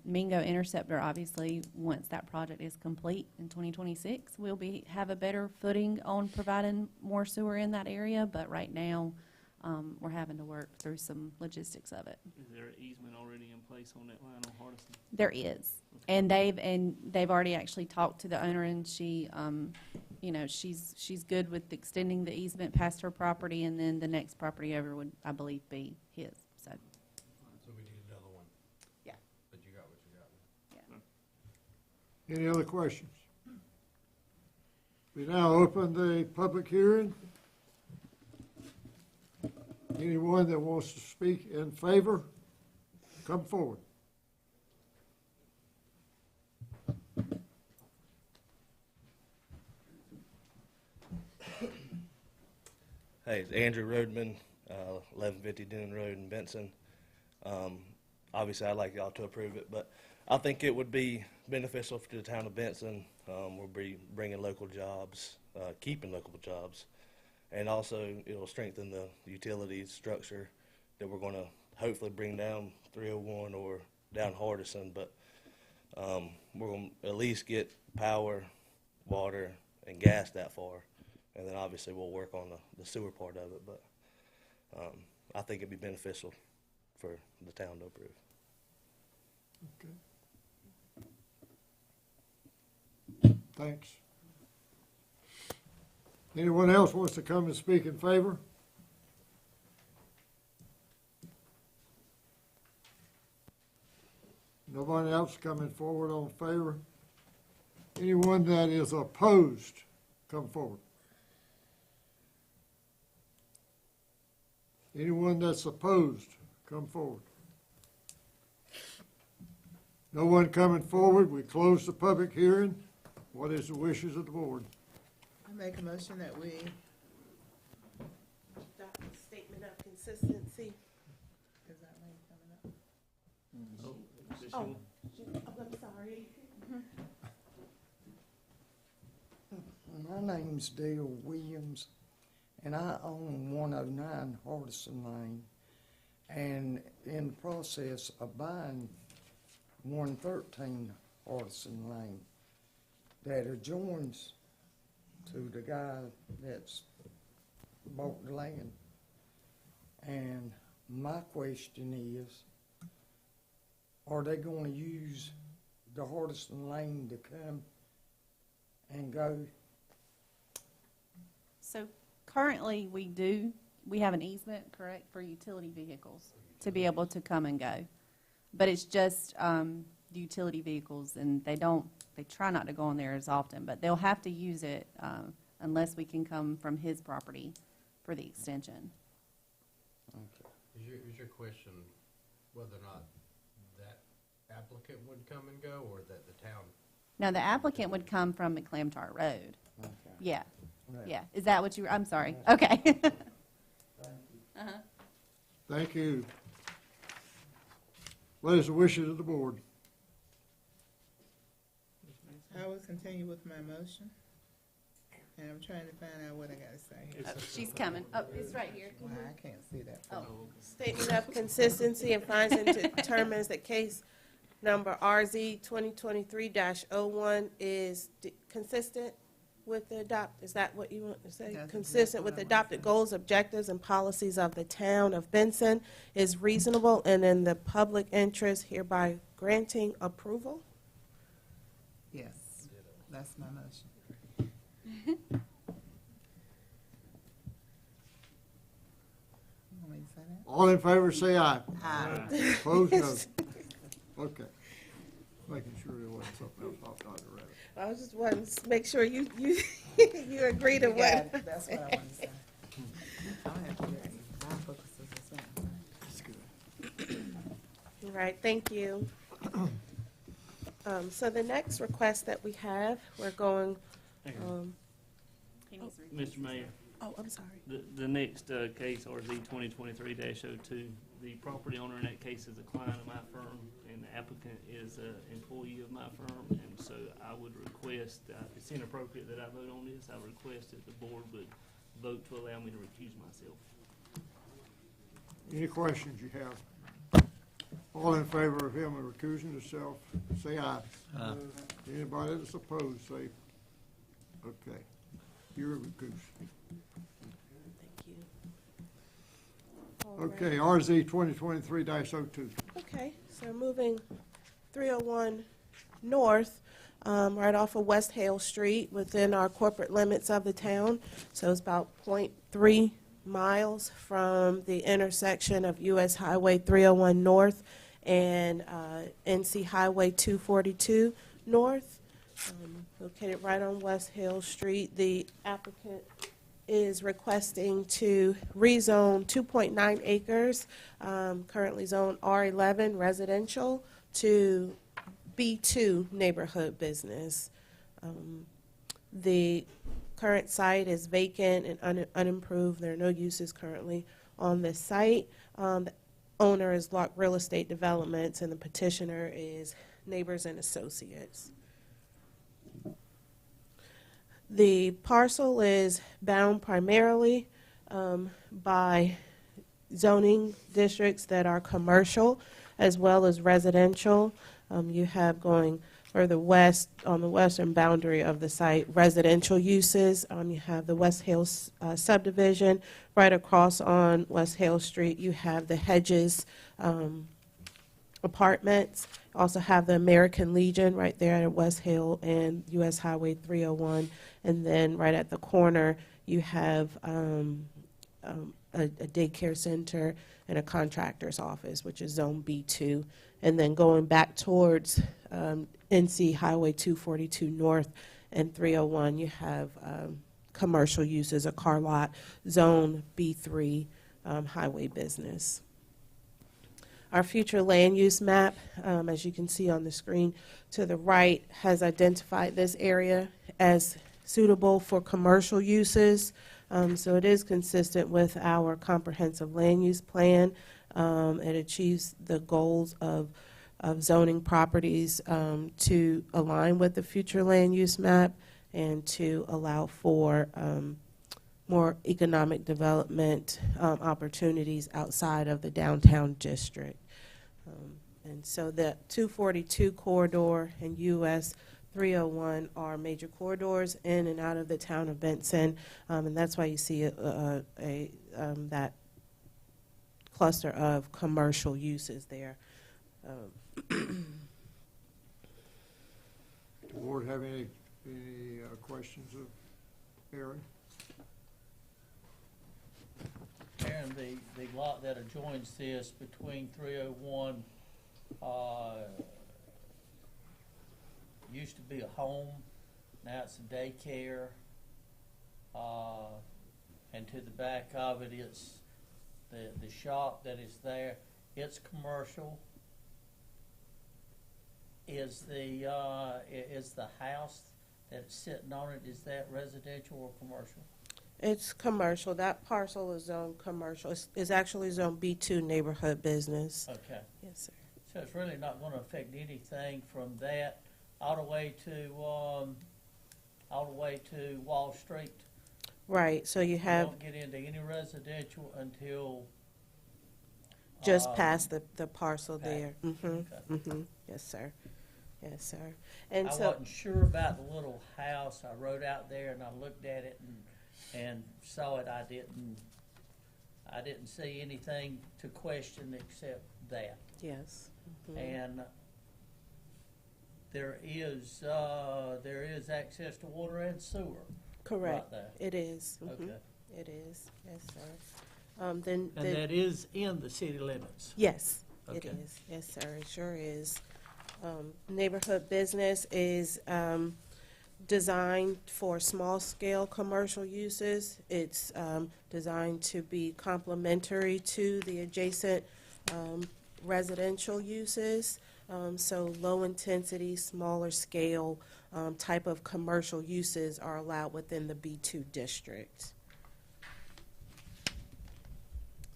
Mingo Interceptor, obviously, once that project is complete in 2026, we'll have a better footing on providing more sewer in that area. But right now, we're having to work through some logistics of it. Is there an easement already in place on that line on Hardison? There is, and they've already actually talked to the owner, and she, she's good with extending the easement past her property, and then the next property over would, I believe, be his. So. So we need another one. Yeah. But you got what you got. Yeah. Any other questions? We now open the public hearing. Anyone that wants to speak in favor, come forward. Hey, it's Andrew Roadman, 1150 Dune Road in Benson. Obviously, I'd like y'all to approve it, but I think it would be beneficial to the town of Benson. We'll be bringing local jobs keeping local jobs. And also, it'll strengthen the utilities structure that we're going to hopefully bring down 301 or down Hardison. But we're going to at least get power, water, and gas that far. And then obviously we'll work on the sewer part of it. But I think it'd be beneficial for the town to approve. Okay. Thanks. Anyone else wants to come and speak in favor? Nobody else coming forward on favor? Anyone that is opposed, come forward. Anyone that's opposed, come forward. No one coming forward, we close the public hearing. What is the wishes of the board? I make a motion that we, Adopt a statement of consistency. is that lady coming up? Oh, is this Oh. your- I'm sorry. My name's Dale Williams, and I own 109 Hardison Lane, and in the process of buying 113 Hardison Lane that adjoins to the guy that's bought the land. And my question is, are they going to use the Hardison Lane to come and go? So currently, we have an easement, correct, for utility vehicles to be able to come and go. But it's just utility vehicles, and they try not to go on there as often, but they'll have to use it unless we can come from his property for the extension. Is your question whether or not that applicant would come and go, or that the town? Now, the applicant would come from McClamtar Road. Okay. Yeah, Right. yeah. Is that what I'm sorry. Okay. Uh-huh. Thank you. What is the wishes of the board? I will continue with my motion. And I'm trying to find out what I gotta say. Oh, she's coming. Oh, it's right here. Well, I can't see that. Oh. Statement of consistency and finds and determines that case number RZ 2023-01 is consistent with the is that what you want to say? That's Consistent exactly with what I want to adopted say. goals, objectives, and policies of the town of Benson, is reasonable and in the public interest, hereby granting approval. Yes, that's my motion. You want me to say that? All in favor, say aye. Aye. Opposed, no. Okay. Making sure there wasn't something else off the rabbit. I was just wanting to make sure you you agree to You got what. it. That's what I want to say. I don't have to do it. My focus is this one. That's good. All right, thank you. So the next request that we have, we're going, Hang on. He needs to repeat. Mr. Mayor, I'm sorry. the next case, RZ 2023-02, the property owner in that case is a client of my firm, and the applicant is an employee of my firm, and so I would request, it's inappropriate that I vote on this, I request that the board would vote to allow me to recuse myself. Any questions you have? All in favor of him recusing himself, say aye. Anybody that's opposed, say, okay. You're recused. Thank you. All right. Okay, RZ 2023-02. Okay, so moving 301 north, right off of West Hale Street, within our corporate limits of the town. So it's about 0.3 miles from the intersection of US Highway 301 North and NC Highway 242 North. Located right on West Hill Street. The applicant is requesting to rezone 2.9 acres, currently zoned R11 residential, to B2 neighborhood business. The current site is vacant and unimproved. There are no uses currently on this site. The owner is Lock Real Estate Developments, and the petitioner is Neighbors and Associates. The parcel is bound primarily by zoning districts that are commercial as well as residential. You have going further west, on the western boundary of the site, residential uses. You have the West Hills subdivision. Right across on West Hill Street, you have the Hedges apartments. Also have the American Legion right there at West Hill and US Highway 301. And then right at the corner, you have a daycare center and a contractor's office, which is Zone B2. And then going back towards NC Highway 242 North and 301, you have commercial uses, a car lot, Zone B3, highway business. Our future land use map, as you can see on the screen to the right, has identified this area as suitable for commercial uses. So it is consistent with our comprehensive land use plan. It achieves the goals of zoning properties to align with the future land use map and to allow for more economic development opportunities outside of the downtown district. And so the 242 corridor and US 301 are major corridors in and out of the town of Benson, and that's why you see that cluster of commercial uses there. Board have any questions of Aaron? Aaron, the lot that adjoins this between 301, used to be a home, now it's a daycare, and to the back of it is the shop that is there. It's commercial. Is the house that's sitting on it, is that residential or commercial? It's commercial. That parcel is zone commercial. It's actually zone B2 neighborhood business. Okay. Yes, sir. So it's really not going to affect anything from that all the way to Wall Street. Right. So you have don't get into any residential until just past the parcel okay. there. Mm-hmm. Okay. Mm-hmm. Yes, sir. Yes, sir. And I so wasn't sure about the little house. I rode out there and I looked at it and saw it. I didn't see anything to question except that. yes. Mm-hmm. And there is access to water and sewer. Correct. Right there. It is. Mhm. Okay. It is. Yes, sir. Then And that is in the city limits. yes, it Okay. is. Yes, sir. It sure is. Neighborhood business is designed for small-scale commercial uses. It's designed to be complementary to the adjacent residential uses. So low-intensity, smaller-scale type of commercial uses are allowed within the B2 district.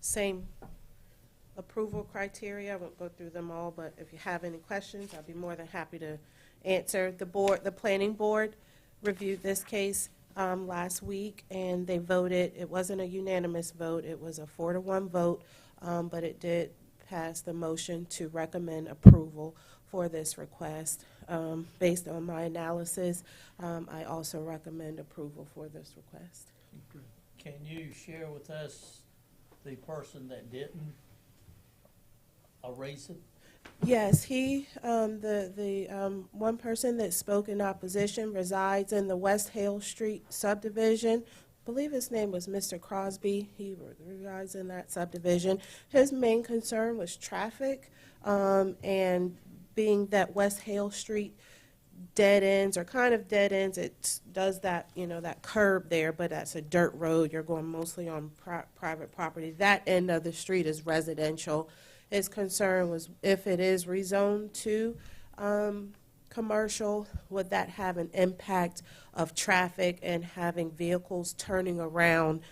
Same approval criteria. I won't go through them all, but if you have any questions, I'll be more than happy to answer. The planning board reviewed this case last week, and they voted. It wasn't a unanimous vote. It was a 4-to-1 vote, but it did pass the motion to recommend approval for this request. Based on my analysis, I also recommend approval for this request. Can you share with us the person that didn't? A reason? Yes, the one person that spoke in opposition resides in the West Hale Street subdivision. I believe his name was Mr. Crosby. He resides in that subdivision. His main concern was traffic, and being that West Hale Street dead ends, or kind of dead ends, it does that, that curb there, but that's a dirt road. You're going mostly on private property. That end of the street is residential. His concern was if it is rezoned to commercial, would that have an impact of traffic and having vehicles turning around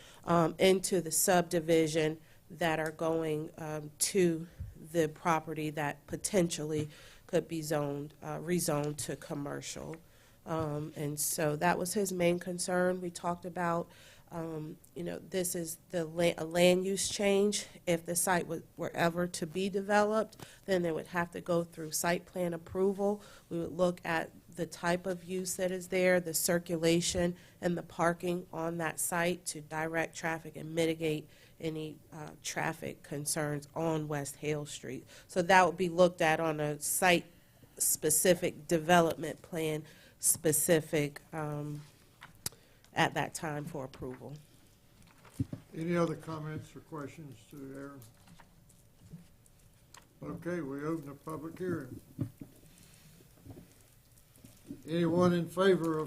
into the subdivision that are going to the property that potentially could be rezoned to commercial. And so that was his main concern. We talked about, this is a land use change. If the site were ever to be developed, then they would have to go through site plan approval. We would look at the type of use that is there, the circulation, and the parking on that site to direct traffic and mitigate any traffic concerns on West Hale Street. So that would be looked at on a site-specific development plan, specific at that time for approval. Any other comments or questions to Aaron? Okay, we open the public hearing. Anyone in favor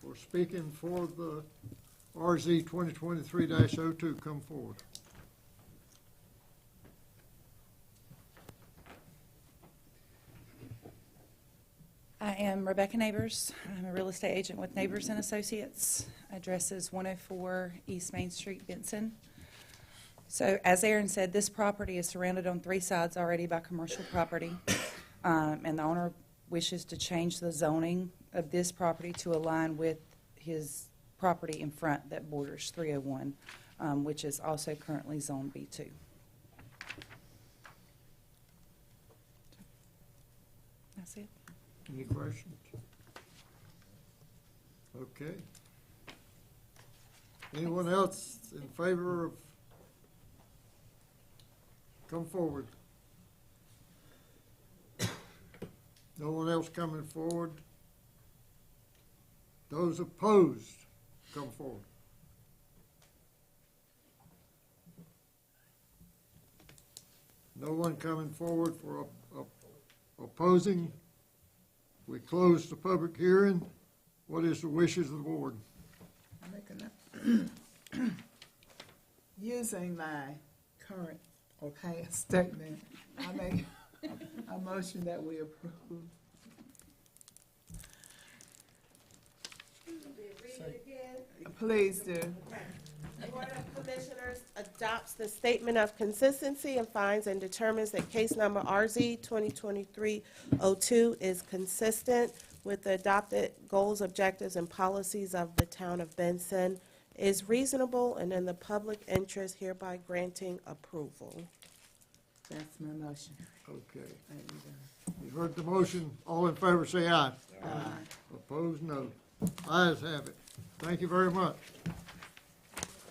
for speaking for the RZ 2023-02 come forward. I am Rebecca Neighbors. I'm a real estate agent with Neighbors and Associates. Address is 104 East Main Street, Benson. So as Aaron said, this property is surrounded on 3 sides already by commercial property. And the owner wishes to change the zoning of this property to align with his property in front that borders 301, which is also currently Zone B2. That's it. Any questions? Okay. Anyone else in favor of? Come forward. No one else coming forward? Those opposed, come forward. No one coming forward for opposing. We close the public hearing. What is the wishes of the board? Using my current or past statement, I make a motion that we approve. Please do. The Board of Commissioners adopts the statement of consistency and finds and determines that case number RZ 2023-02 is consistent with the adopted goals, objectives, and policies of the town of Benson, is reasonable and in the public interest, hereby granting approval. That's my motion. Okay. You heard the motion. All in favor say aye. Aye. Opposed, no. Ayes have it. Thank you very much.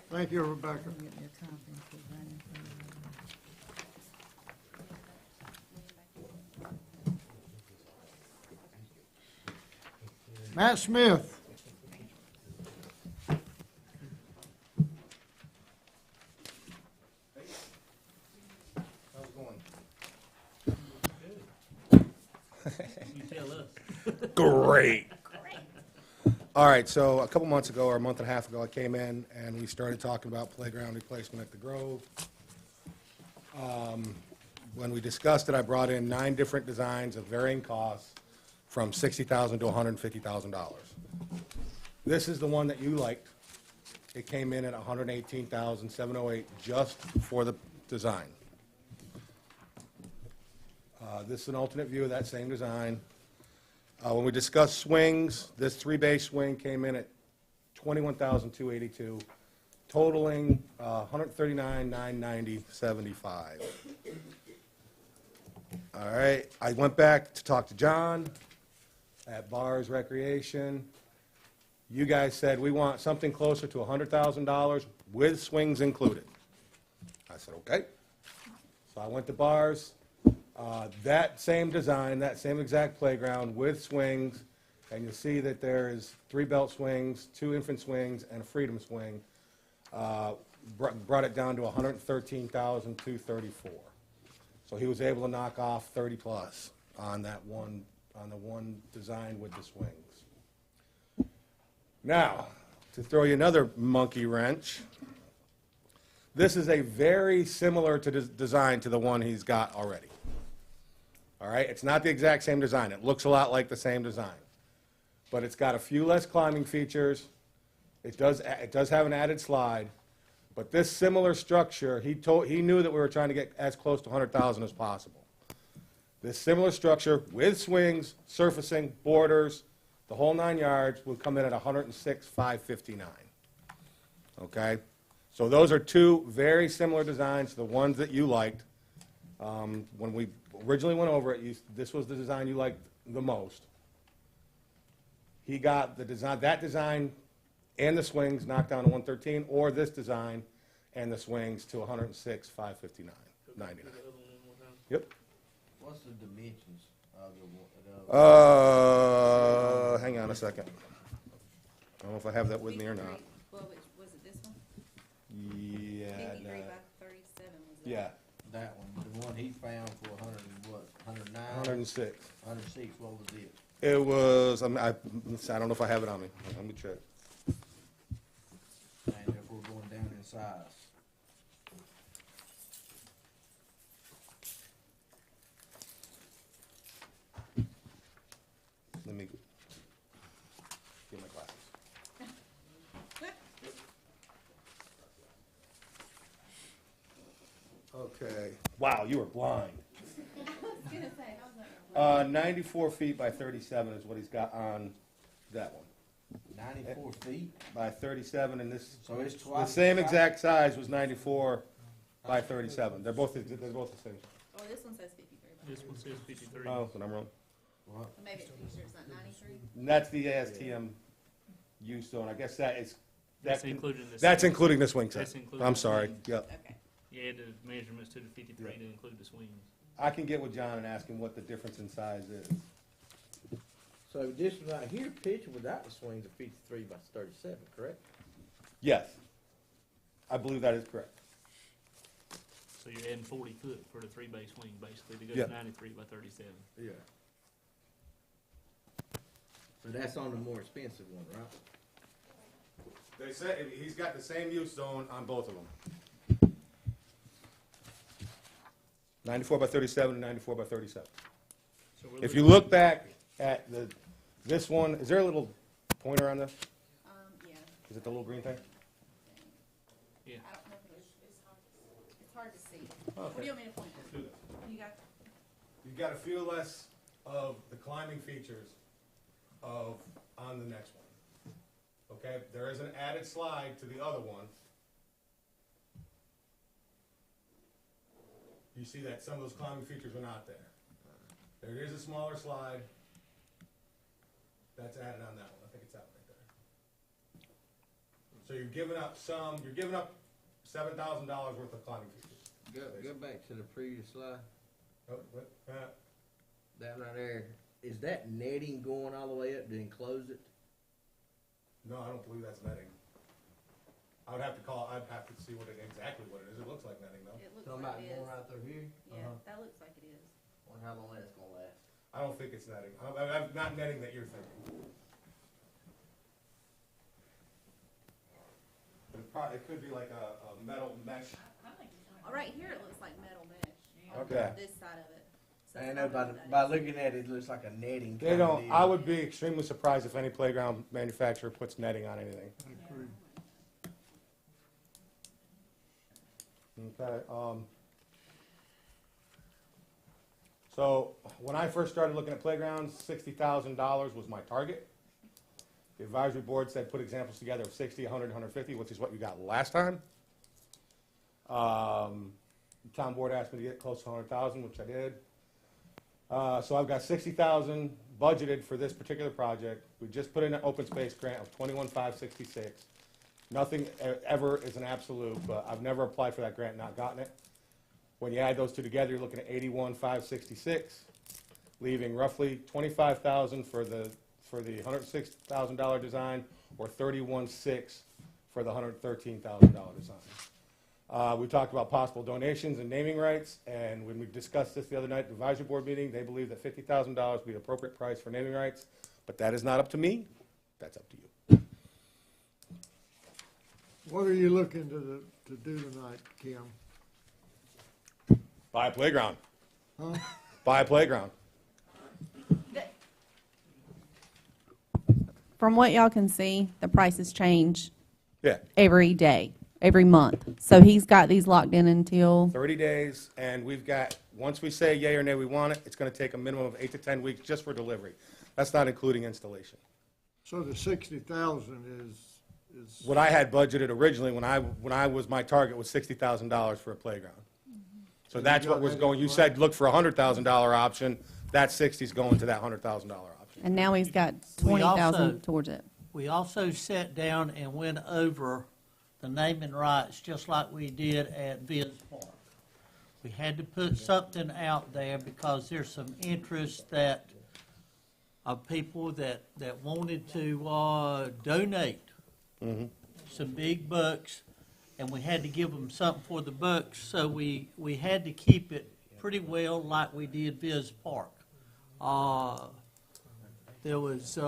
Thank you, Rebecca. Get me a copy for running for Matt Smith. You tell us. Great. All right, so a couple months ago, or a month and a half ago, I came in and we started talking about playground replacement at the Grove. When we discussed it, I brought in 9 different designs of varying costs from $60,000 to $150,000. This is the one that you liked. It came in at $118,708 just for the design. This is an alternate view of that same design. When we discussed swings, this 3-bay swing came in at $21,282, totaling $139,990.75. All right, I went back to talk to John at Bars Recreation. You guys said we want something closer to $100,000 with swings included. I said, okay. So I went to Bars. That same design, that same exact playground with swings, and you'll see that there is 3 belt swings, 2 infant swings, and a freedom swing. Brought it down to $113,234. So he was able to knock off 30 plus on that one, on the one design with the swings. Now, to throw you another monkey wrench, this is a very similar design to the one he's got already. All right, it's not the exact same design. It looks a lot like the same design, but it's got a few less climbing features. It does have an added slide, but this similar structure, he knew that we were trying to get as close to 100,000 as possible. This similar structure with swings, surfacing, borders, the whole 9 yards would come in at $106,559. Okay? So those are two very similar designs to the ones that you liked. When we originally went over it, this was the design you liked the most. He got the design, that design and the swings knocked down to 113, or this design and the swings to 106,559.99. Yep. What's the dimensions of Hang on a second. I don't know if I have that with me or not. Well, was it this one? Yeah. 53 by 37 was that? Yeah. That one, the one he found for 109? 106. 106, what was it? It was, I don't know if I have it on me. Let me check. And if we're going down in size. Let me get my glasses. Okay. Wow, you were blind. I was gonna say, how's that? 94 feet by 37 is what he's got on that one. 94 feet? By 37, and this, So it's the twice. same exact size was 94 by 37. They're both the same. Oh, this one says 53. This one says 53. Oh, then I'm wrong. What? Maybe it's t-shirt, it's not 93? And that's the ASTM use zone. I guess that is, That's included in this. that's including the swing set. That's including I'm the sorry, swings. yep. Okay. You add the measurements to the 53 to include the swings. I can get with John and ask him what the difference in size is. So this right here picture without the swings of 53 by 37, correct? Yes. I believe that is correct. So you're adding 40 foot for the 3-bay swing, basically, to go Yeah. to 93 by 37. Yeah. But that's on the more expensive one, right? They say he's got the same use zone on both of them. 94 by 37 and 94 by 37. So we're If you looking- look back at this one, is there a little pointer on this? Yeah. Is it the little green thing? Yeah. I don't know if it's hard to see. What do you want me to point to? You got, You've got a few less of the climbing features on the next one. Okay, there is an added slide to the other one. You see that some of those climbing features are not there. There is a smaller slide that's added on that one. I think it's that one right there. So you're giving up $7,000 worth of climbing features. Go back to the previous slide. Oh, what? That right there, is that netting going all the way up to enclose it? No, I don't believe that's netting. I'd have to see exactly what it is. It looks like netting though. it looks Talking like about it is. going right through here? Yeah, that looks like it is. Wonder how long that's gonna last. I don't think it's netting. I'm not netting that you're thinking. But it could be like a metal mesh. Oh, right here, it looks like metal mesh. Okay. This side of it. So I it's know not what that by is. looking at it, it looks like a netting. They kinda don't, deal. I would be extremely surprised if any playground manufacturer puts netting on anything. Okay, so when I first started looking at playgrounds, $60,000 was my target. The advisory board said put examples together of 60, 100, 150, which is what you got last time. The town board asked me to get close to 100,000, which I did. So I've got 60,000 budgeted for this particular project. We just put in an open space grant of 21,566. Nothing ever is an absolute, but I've never applied for that grant and not gotten it. When you add those two together, you're looking at 81,566, leaving roughly 25,000 for the $106,000 design, or 31,600 for the $113,000 design. We talked about possible donations and naming rights, and when we discussed this the other night at the advisory board meeting, they believe that $50,000 would be the appropriate price for naming rights, but that is not up to me, that's up to you. What are you looking to do tonight, Kim? Buy a playground. Huh? Buy a playground. From what y'all can see, the prices change Yeah, every day, every month. So he's got these locked in until, 30 days, and we've got, once we say yay or nay we want it, it's gonna take a minimum of 8 to 10 weeks just for delivery. That's not including installation. So the 60,000 is. What I had budgeted originally, when I was, my target was $60,000 for a playground. So that's what was going, you said look for a $100,000 option, that 60's going to that $100,000 option. And now he's got We also- 20,000 towards it. We also sat down and went over the naming rights, just like we did at Viz Park. We had to put something out there because there's some interest that, of people that wanted to, donate some big bucks, and we had to give them something for the bucks, so we had to keep it pretty well like we did Viz Park. There was,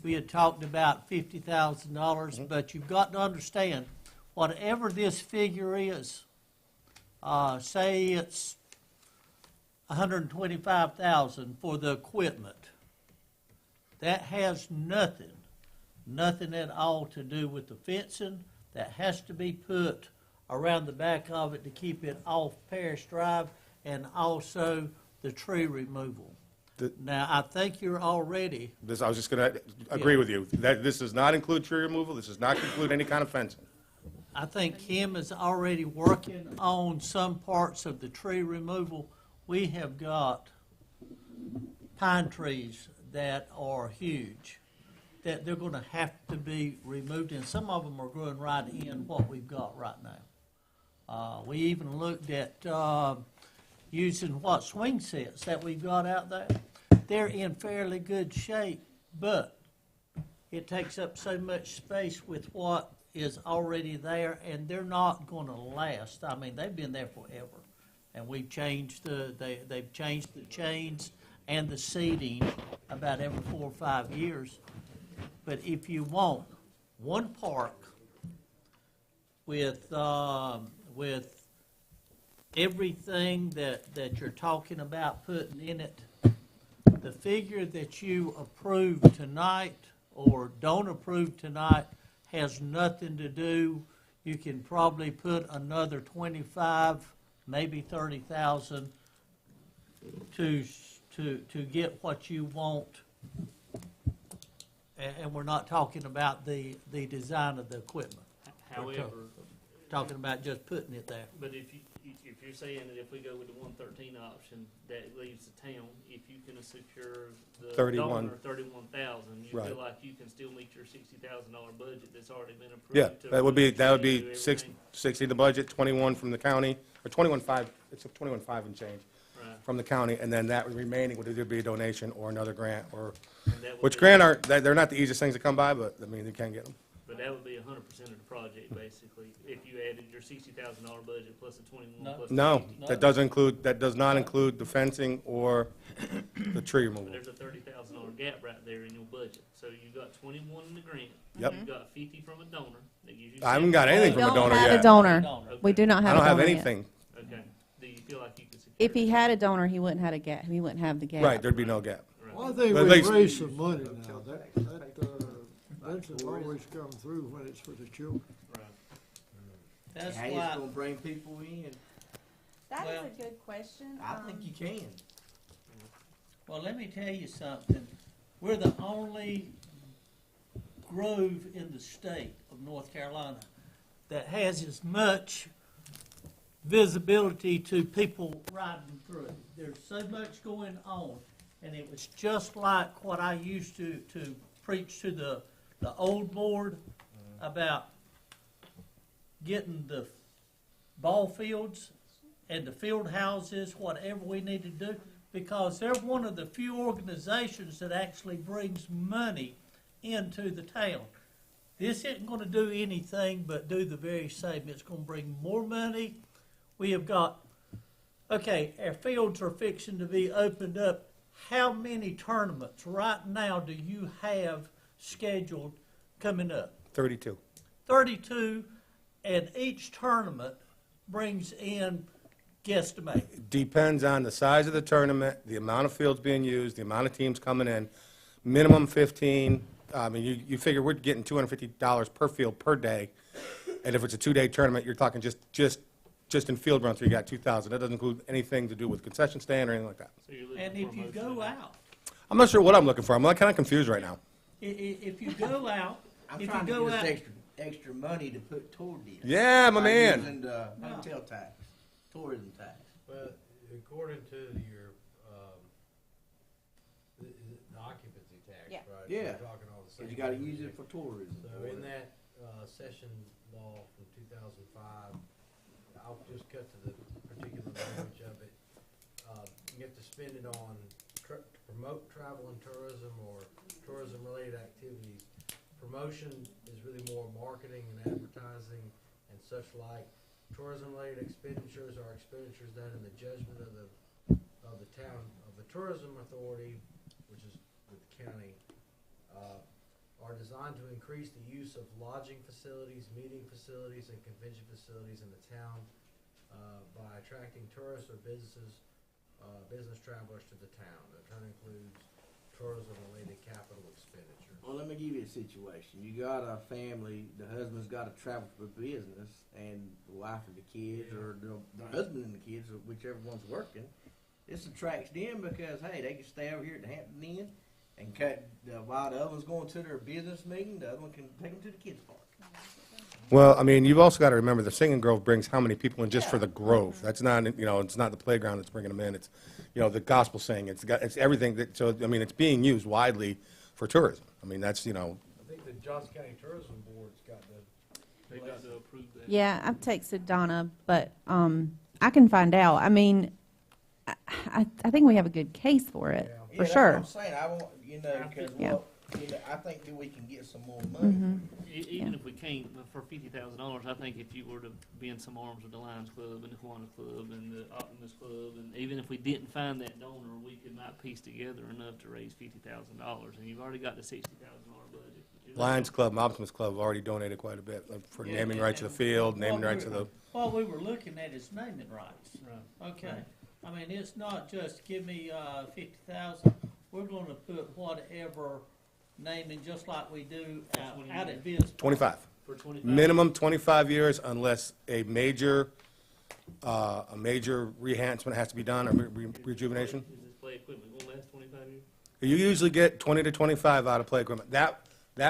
we had talked about $50,000, but you've got to understand, whatever this figure is, say it's $125,000 for the equipment, that has nothing at all to do with the fencing. That has to be put around the back of it to keep it off Parish Drive, and also the tree removal. Now, I think you're already. I was just going to agree with you. That this does not include tree removal, this does not include any kind of fencing. I think Kim is already working on some parts of the tree removal. We have got pine trees that are huge, that they're going to have to be removed, and some of them are growing right in what we've got right now. We even looked at using swing sets that we've got out there. They're in fairly good shape, but it takes up so much space with what is already there, and they're not going to last. I mean, they've been there forever, and we've changed they've changed the chains and the seating about every 4 or 5 years. But if you want one park with everything that you're talking about putting in it, the figure that you approve tonight or don't approve tonight has nothing to do. You can probably put another 25, maybe 30,000 to get what you want. And we're not talking about the design of the equipment. However, Talking about just putting it there. but if you're saying that if we go with the 113 option, that leaves the town, if you can secure the 31. donor 31,000, you Right. feel like you can still meet your $60,000 budget that's already been approved? Yeah, to that would be do everything? 60 the budget, 21 from the county, or 21.5, it's 21.5 and change Right. from the county, and then that remaining would either be a donation or another grant, or, And that would which be- grant aren't, they're not the easiest things to come by, but, I mean, you can get them. But that would be 100% of the project, basically, if you added your $60,000 budget plus the 21 plus the No, 50. that does not include the fencing or the tree But removal. there's a $30,000 gap right there in your budget. So you've got 21 in the grant. Yep. You've got 50 from a donor. That gives you I haven't got anything We from a don't donor have yet. a donor. Okay. We do not I have a don't donor have yet. anything. Okay. Do you feel like you can secure? If he had a donor, he wouldn't have a gap. He wouldn't have the gap. Right, there'd be no gap. Well, I think But at we've least- raised some money now. That's always come through when it's for the children. Right. That's How you why. gonna bring people in? That Well, is a good question. I think you can. Well, let me tell you something. We're the only grove in the state of North Carolina that has as much visibility to people riding through. There's so much going on, and it was just like what I used to preach to the old board about getting the ball fields and the field houses, whatever we need to do, because they're one of the few organizations that actually brings money into the town. This isn't going to do anything but do the very same. It's going to bring more money. We have got, okay, our fields are fixing to be opened up. How many tournaments right now do you have scheduled coming up? 32. 32, and each tournament brings in, guesstimate. Depends on the size of the tournament, the amount of fields being used, the amount of teams coming in. Minimum 15. I mean, you figure we're getting $250 per field per day, and if it's a 2-day tournament, you're talking just in field runs, you got 2,000. That doesn't include anything to do with concession stand or anything like that. So you're looking And for if you most go of that. out, I'm not sure what I'm looking for. I'm kind of confused right now. If you go out, I'm if you trying to go get us out, extra money to put toward this. Yeah, my By man. using the hotel tax, tourism tax. Well, according to your, the occupancy tax, Yeah. right? Yeah. We're talking all the same. Cause you gotta thing. use it for tourism. So in that, session law from 2005, I'll just cut to the particular language of it. You have to spend it on to promote travel and tourism or tourism-related activities. Promotion is really more marketing and advertising and such like. Tourism-related expenditures are expenditures that, in the judgment of the town, of the tourism authority, which is with the county, are designed to increase the use of lodging facilities, meeting facilities, and convention facilities in the town by attracting tourists or business travelers to the town. The term includes tourism-related capital expenditures. Well, let me give you a situation. You got a family, the husband's gotta travel for business, and the wife and the kids, or the husband and the kids, or whichever one's working. This attracts them because, hey, they can stay over here at the Hampton Inn, and while the other one's going to their business meeting, the other one can take them to the kids' park. Well, I mean, you've also got to remember the Singing Grove brings how many people in just for the Grove? That's not, it's not the playground that's bringing them in. It's, the gospel singing. It's everything that, so, I mean, it's being used widely for tourism. I mean, that's, I think the Johnson County Tourism Board's got to. They've got to approve that. Yeah, I've texted Donna, but I can find out. I mean, I think we have a good case for it, Yeah, for that's sure. what I'm saying. I want, cause Yeah. I think that we can get some more money. Mhm. Even if we can't, for $50,000, I think if you were to be in some arms with the Lions Club and the Kiwanis Club and the Optimus Club, and even if we didn't find that donor, we could not piece together enough to raise $50,000. And you've already got the $60,000 budget. Lions Club and Optimus Club have already donated quite a bit for naming rights of the field, naming rights of the. what we were looking at is naming rights. Right. Okay, I mean, it's not just give me, 50,000, we're gonna put whatever naming, just like we do out at Benson. 25. For 25. Minimum 25 years unless a major re-enhancement has to be done, or rejuvenation. Is this play equipment going to last 25 years? You usually get 20 to 25 out of play equipment. That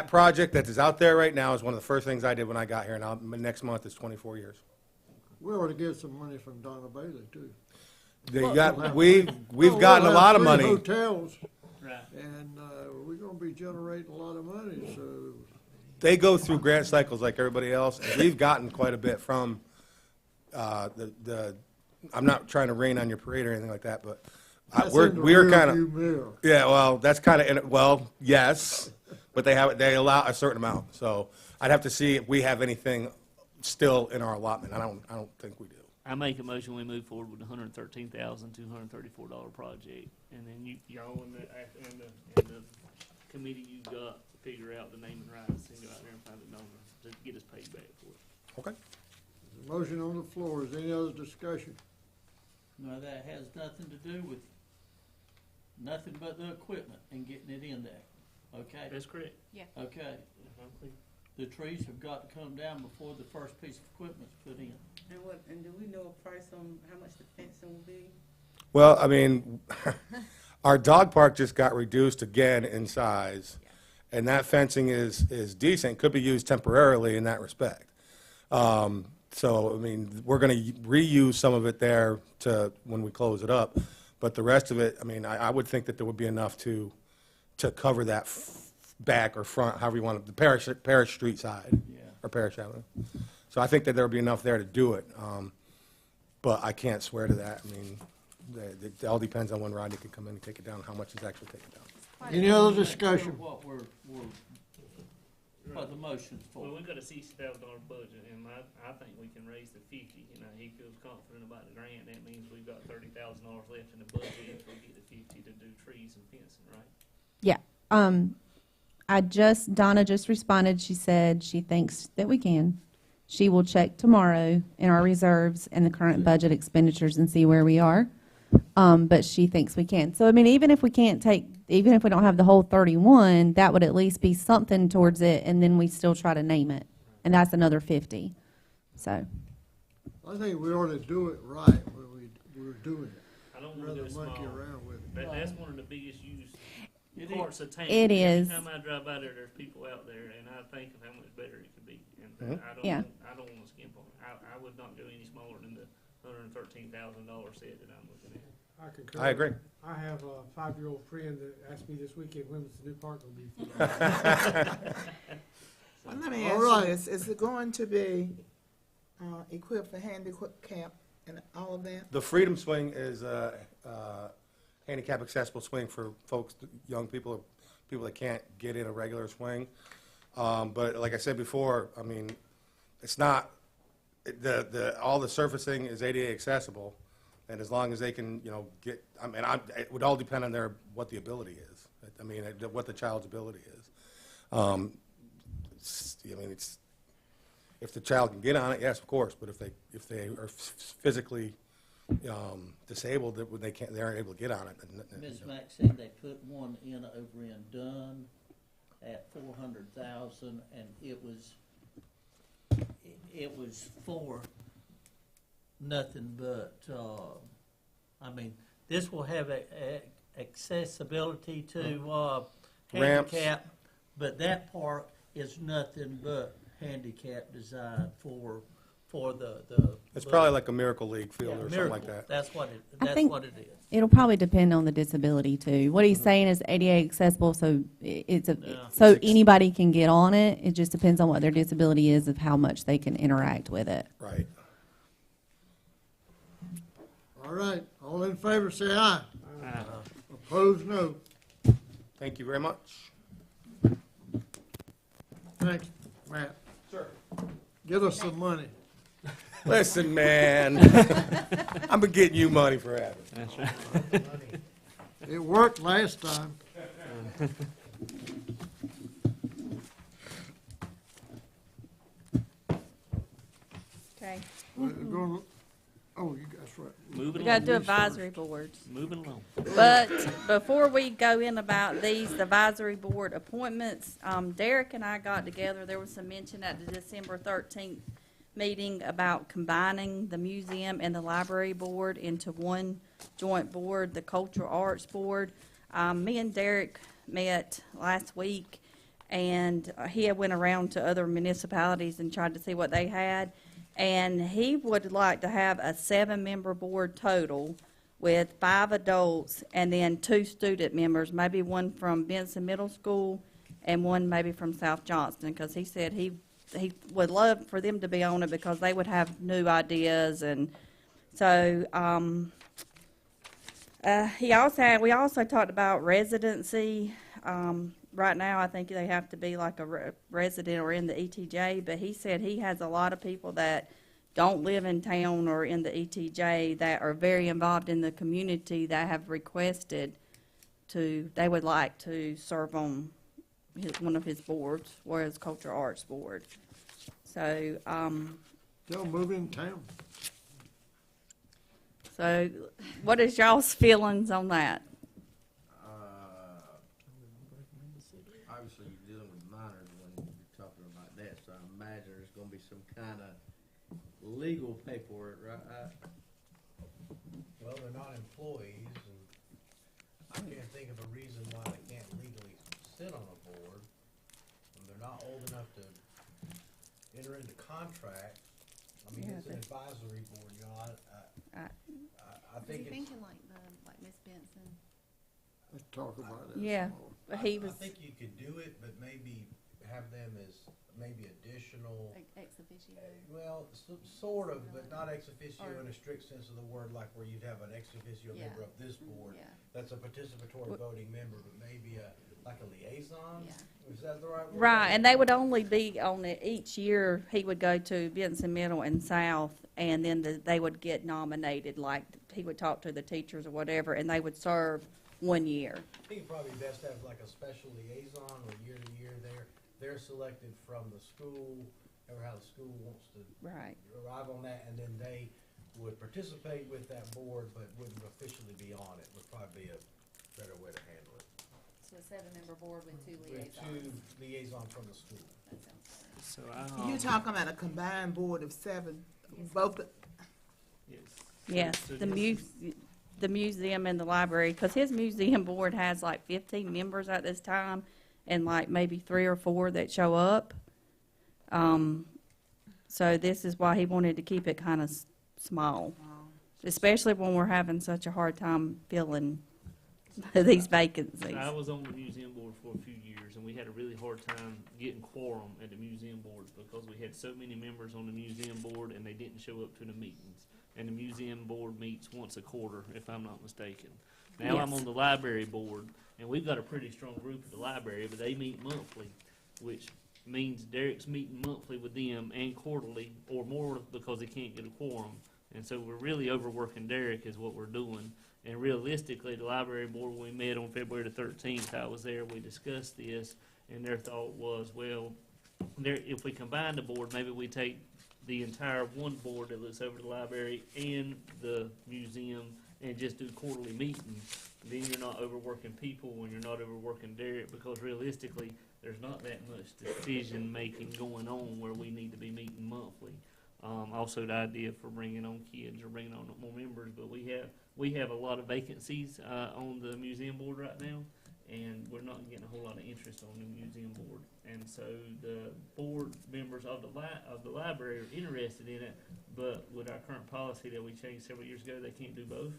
project that is out there right now is one of the first things I did when I got here, and next month is 24 years. We ought to get some money from Donna Bailey, too. We've gotten a lot of money. Hotels, Right. and we're gonna be generating a lot of money, so. They go through grant cycles like everybody else, and we've gotten quite a bit from I'm not trying to rain on your parade or anything like that, but we're kind of. Yeah, well, that's kind of, well, yes, but they allow a certain amount. So I'd have to see if we have anything still in our allotment. I don't think we do. I make a motion, we move forward with the $113,234 project, and then y'all and the committee you got to figure out the naming rights and go out there and find the donor to get us paid back for it. Okay. There's a motion on the floor. Is there any other discussion? No, that has nothing to do with, nothing but the equipment and getting it in there, okay? That's correct. Yeah. Okay, the trees have got to come down before the first piece of equipment's put in. And do we know a price on how much the fencing will be? Well, I mean, our dog park just got reduced again in size, and that fencing is decent, could be used temporarily in that respect. So, I mean, we're going to reuse some of it there when we close it up, but the rest of it, I mean, I would think that there would be enough to cover that back or front, however you want it, the Parish Street side, or Parish Avenue. So I think that there would be enough there to do it, but I can't swear to that. I mean, it all depends on when Rodney can come in and take it down, how much is actually taken down. Any other discussion? What what the motion's for. Well, we've got a $60,000 budget, and I think we can raise the 50. He feels confident about the grant. That means we've got $30,000 left in the budget if we get the 50 to do trees and fencing, right? Yeah. Donna just responded. She said she thinks that we can. She will check tomorrow in our reserves and the current budget expenditures and see where we are. But she thinks we can. So, I mean, even if we don't have the whole 31, that would at least be something towards it, and then we still try to name it. And that's another 50. So. I think we ought to do it right when we're doing it. I don't want to do it small. Monkey around with it. That's one of the biggest use. parts of town. It is. Every time I drive by there, there's people out there, and I think of how much better it could be. And Mhm. Yeah. I don't want to skimp on it. I would not go any smaller than the $113,000 set that I'm looking at. I concur. I agree. I have a 5-year-old friend that asked me this weekend, when was the new park gonna be? Well, let me All ask you right. this, is it going to be, equipped for handicap and all of that? The Freedom Swing is a handicap accessible swing for folks, young people, or people that can't get in a regular swing. But like I said before, I mean, it's not, all the surfacing is ADA accessible, and as long as they can, you know, get, I mean, it would all depend on what the ability is. I mean, what the child's ability is. I mean, it's, if the child can get on it, yes, of course, but if they are physically disabled, that they aren't able to get on it. Ms. Mack said they put one in over in Dunn at 400,000, and it was for nothing but, I mean, this will have accessibility to Ramps. handicap, but that part is nothing but handicap design for the. It's probably like a Miracle League field Yeah, or something Miracle. like that. That's what it. I That's think what it is. it'll probably depend on the disability too. What he's saying is ADA accessible, so it's Yeah. so anybody can get on it. It just depends on what their disability is of how much they can interact with it. Right. All right, all in favor, say aye. Opposed, no. Thank you very much. Thanks, Matt. Sure. Get us some money. Listen, man, I've been getting you money forever. That's right. It worked last time. Okay. We're gonna- Oh, you guys right. Moving We gotta do along. advisory boards. Moving along. But before we go in about these advisory board appointments, Derek and I got together, there was some mention at the December 13th meeting about combining the museum and the library board into one joint board, the Cultural Arts Board. Me and Derek met last week, and he had went around to other municipalities and tried to see what they had. And he would like to have a 7-member board total with 5 adults and then 2 student members, maybe one from Benson Middle School and one maybe from South Johnston, because he said he would love for them to be on it because they would have new ideas. And so we also talked about residency. Right now, I think they have to be like a resident or in the ETJ, but he said he has a lot of people that don't live in town or in the ETJ that are very involved in the community that have requested they would like to serve on one of his boards, or his Cultural Arts Board. So, They'll move in town. so what is y'all's feelings on that? Obviously, you're dealing with minors when you're talking about that, so I imagine there's gonna be some kind of legal paperwork, right? Well, they're not employees, and I can't think of a reason why they can't legally sit on a board. And they're not old enough to enter into contract. I mean, Yeah, it's an advisory board, you know, I think it's. like Miss Benson? Let's talk about it. Yeah, but he was. I think you could do it, but maybe have them as maybe additional. Ex officio. Well, sort of, but not ex officio in a strict sense of the word, like where you'd have an ex officio Yeah. member of this board. Yeah. That's a participatory voting member, but maybe like a liaison? Yeah. Is that the right word? Right, and they would only be on it each year. He would go to Benson Middle and South, and then they would get nominated, like he would talk to the teachers or whatever, and they would serve 1 year. I think it'd probably be best to have like a special liaison or year to year there. They're selected from the school, or how the school wants to Right. arrive on that, and then they would participate with that board, but wouldn't officially be on it, would probably be a better way to handle it. So a 7-member board with 2 With 2 liaisons from the school. That sounds fair. So You talking about a combined board of 7, both, Yes. Yes, So the this- the museum and the library, because his museum board has like 15 members at this time, and like maybe 3 or 4 that show up. So this is why he wanted to keep it kind of small, especially when we're having such a hard time filling these vacancies. I was on the museum board for a few years, and we had a really hard time getting quorum at the museum board because we had so many members on the museum board and they didn't show up to the meetings. And the museum board meets once a quarter, if I'm not mistaken. Now I'm Yes. on the library board, and we've got a pretty strong group at the library, but they meet monthly, which means Derek's meeting monthly with them and quarterly or more because he can't get a quorum. And so we're really overworking Derek is what we're doing. And realistically, the library board, when we met on February the 13th, I was there, we discussed this, and their thought was, well, if we combine the board, maybe we take the entire one board that looks over the library and the museum and just do quarterly meetings. Then you're not overworking people and you're not overworking Derek, because realistically, there's not that much decision-making going on where we need to be meeting monthly. Also, the idea for bringing on kids or bringing on more members, but we have a lot of vacancies on the museum board right now, and we're not getting a whole lot of interest on the museum board. And so the board members of the library are interested in it, but with our current policy that we changed several years ago, they can't do both.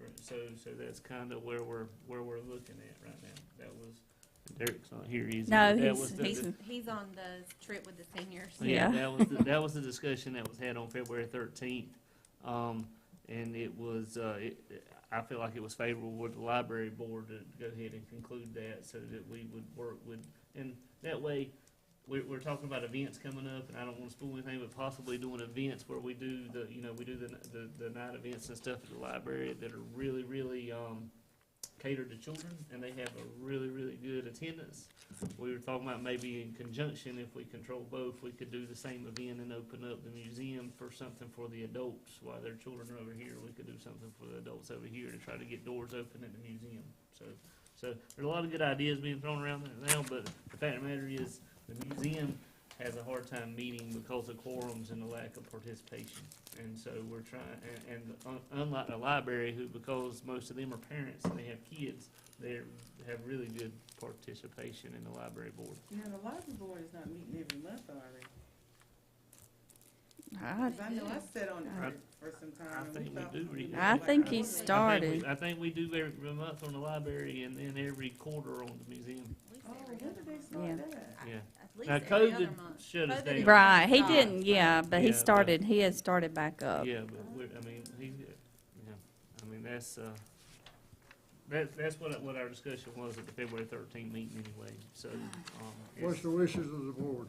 Right. So that's kind of where we're looking at right now. That was Derek's not here, is he? No, That was He's on the trip with the seniors. yeah, that was the discussion that was had on February 13th, and it was. I feel like it was favorable with the library board to go ahead and conclude that, so that we would work with, and that way, we're talking about events coming up, and I don't want to spoil anything, but possibly doing events where we do the night events and stuff at the library that are really, really catered to children, and they have a really, really good attendance. We were talking about maybe in conjunction, if we control both, we could do the same event and open up the museum for something for the adults. While their children are over here, we could do something for the adults over here to try to get doors open at the museum. So there's a lot of good ideas being thrown around there now, but the fact of the matter is, the museum has a hard time meeting because of quorums and the lack of participation. And so we're trying, unlike the library, who, because most of them are parents and they have kids, they have really good participation in the library board. Now, the library board is not meeting every month already. I 'Cause I know I sat on it for some time. I and think thought we do were read. doing I like think a he monthly. started. I think we do every month on the library and then every quarter on the museum. Oh, when did they start Yeah. that? Yeah. At least Now, every other COVID month. shut us COVID down. Right, he stopped. didn't, yeah, but he Yeah, started, he had started back up. Yeah, but that's what our discussion was at the February 13th meeting anyway, so, What's the wishes of the board?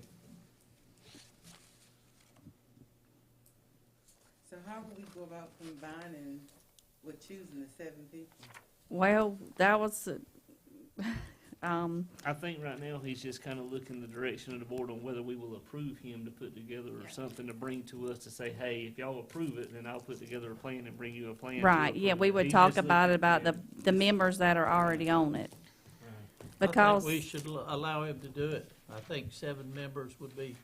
So how would we go about combining with choosing the 7 people? Well, that was, I think right now he's just kind of looking the direction of the board on whether we will approve him to put together or something to bring to us to say, hey, if y'all approve it, then I'll put together a plan and bring you a plan. to right, yeah, approve we it. would He's talk just about it, looking about at the members that are already on it. Because, I think we should allow him to do it. I think 7 members would be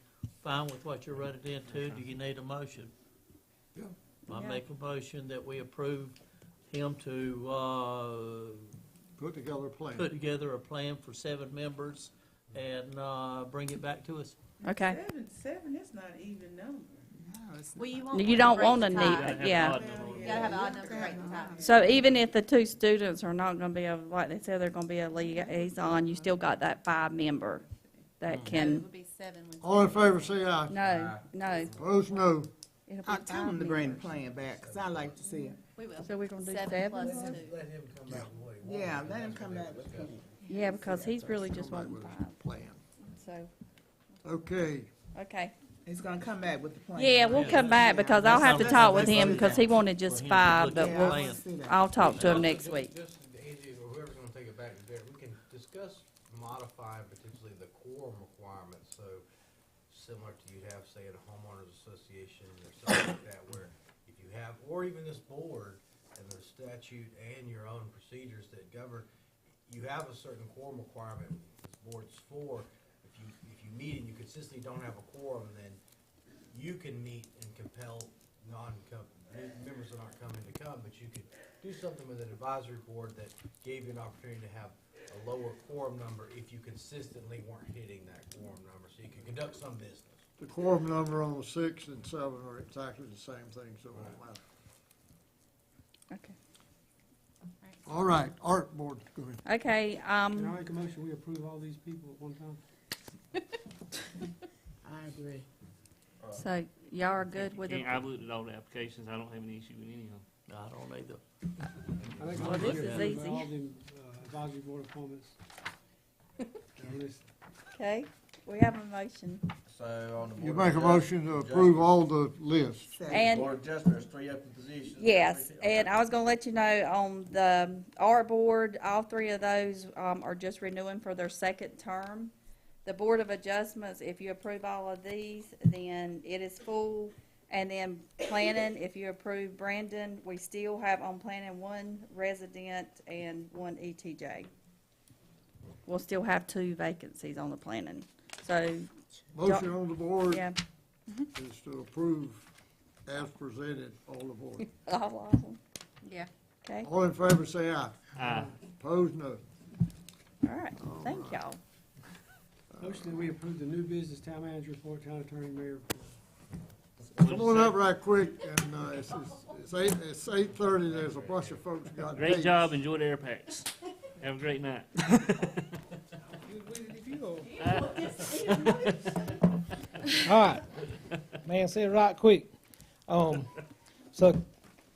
fine with what you're running into. Do you need a motion? Yeah. I make a motion that we approve him to, Put together a plan. put together a plan for 7 members and, bring it back to us. okay, 7 is not even number. Well, you won't. you don't want to break need, the tie. yeah. You gotta have an odd number to break the tie. So even if the 2 students are not gonna be like they said, they're gonna be a liaison, you still got that 5 member that It can, would be 7 with. All in favor, say aye. no. Opposed, no. It'll be I'll tell them to 5 bring the members. plan back, 'cause I like to see it. We will. So we're gonna do 7 plus 7? 2. Let him come back with what he wants. Yeah, let him come back with a plan. Yeah, because he's really just Come back wanting with 5, a Plan. so, Okay, okay. He's gonna come back with the plan. Yeah, we'll come back, because I'll have to talk with him, because he wanted just 5, but Yeah, I we'll, wanna see that. I'll talk to him next week. Just Angie, or whoever's gonna take it back to Derek, we can discuss modifying potentially the quorum requirements, so similar to you have, say, at a homeowners association or something like that, where if you have, or even this board, and the statute and your own procedures that govern, you have a certain quorum requirement this board's for. If you meet and you consistently don't have a quorum, then you can meet and compel members that aren't coming to come, but you could do something with an advisory board that gave you an opportunity to have a lower quorum number if you consistently weren't hitting that quorum number, so you could conduct some business. The quorum number on the 6 and 7 are exactly the same thing, so it won't matter. Okay. All right, Art Board, go ahead. Okay, Can I make a motion, we approve all these people at one time? I agree. so y'all are good with it? I've looked at all the applications, I don't have any issue with any of them. I don't either. I think Well, we this should is approve easy. all them, advisory board appointments. that are listed. Okay, we have a motion. So on the board. You of make a Adjust- motion to approve all the lists. And- Board of Adjustment, there's 3 open positions. Yes, and I was gonna let you know, on the art board, all 3 of those, are just renewing for their 2nd term. The Board of Adjustments, if you approve all of these, then it is full. And then planning, if you approve Brandon, we still have on planning 1 resident and 1 ETJ. We'll still have 2 vacancies on the planning, so. Motion on the board Yeah. is to approve as presented, all the board. All of them, Yeah. okay, All in favor, say aye. Aye. Opposed, no. all right, thank y'all. Motion that we approve the new business town manager report, town attorney, mayor report. Come on up right quick, and it's 8:30, there's a bunch of folks got Great dates. job, enjoy the air packs. Have a great night. All right, man, say it right quick. So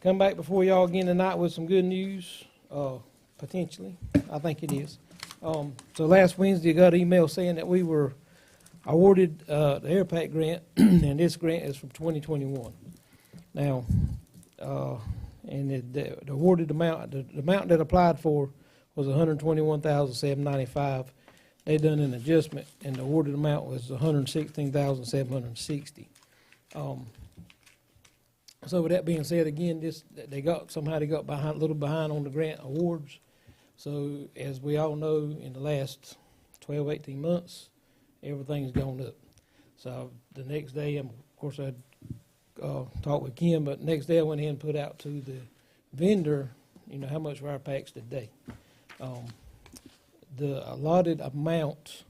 come back before y'all again tonight with some good news, potentially. I think it is. So last Wednesday, I got an email saying that we were awarded the AirPack grant, and this grant is from 2021. Now, and the awarded amount, the amount that applied for was $121,795. They done an adjustment, and the awarded amount was $116,760. So with that being said, again, they got behind, a little behind on the grant awards. So as we all know, in the last 12, 18 months, everything's gone up. So the next day, of course, I talked with Kim, but next day I went ahead and put out to the vendor, how much were our packs today. The allotted amount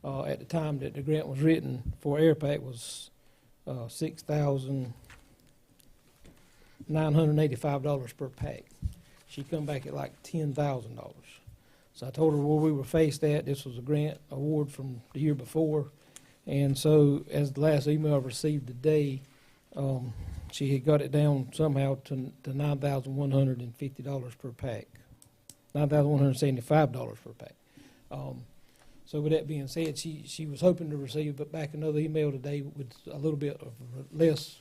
at the time that the grant was written for AirPack was $6,985 per pack. She come back at like $10,000. So I told her where we were faced at. This was a grant award from the year before. And so as the last email I received today, she had got it down somehow to $9,150 per pack. $9,175 per pack. So with that being said, she was hoping to receive back another email today with a little bit of less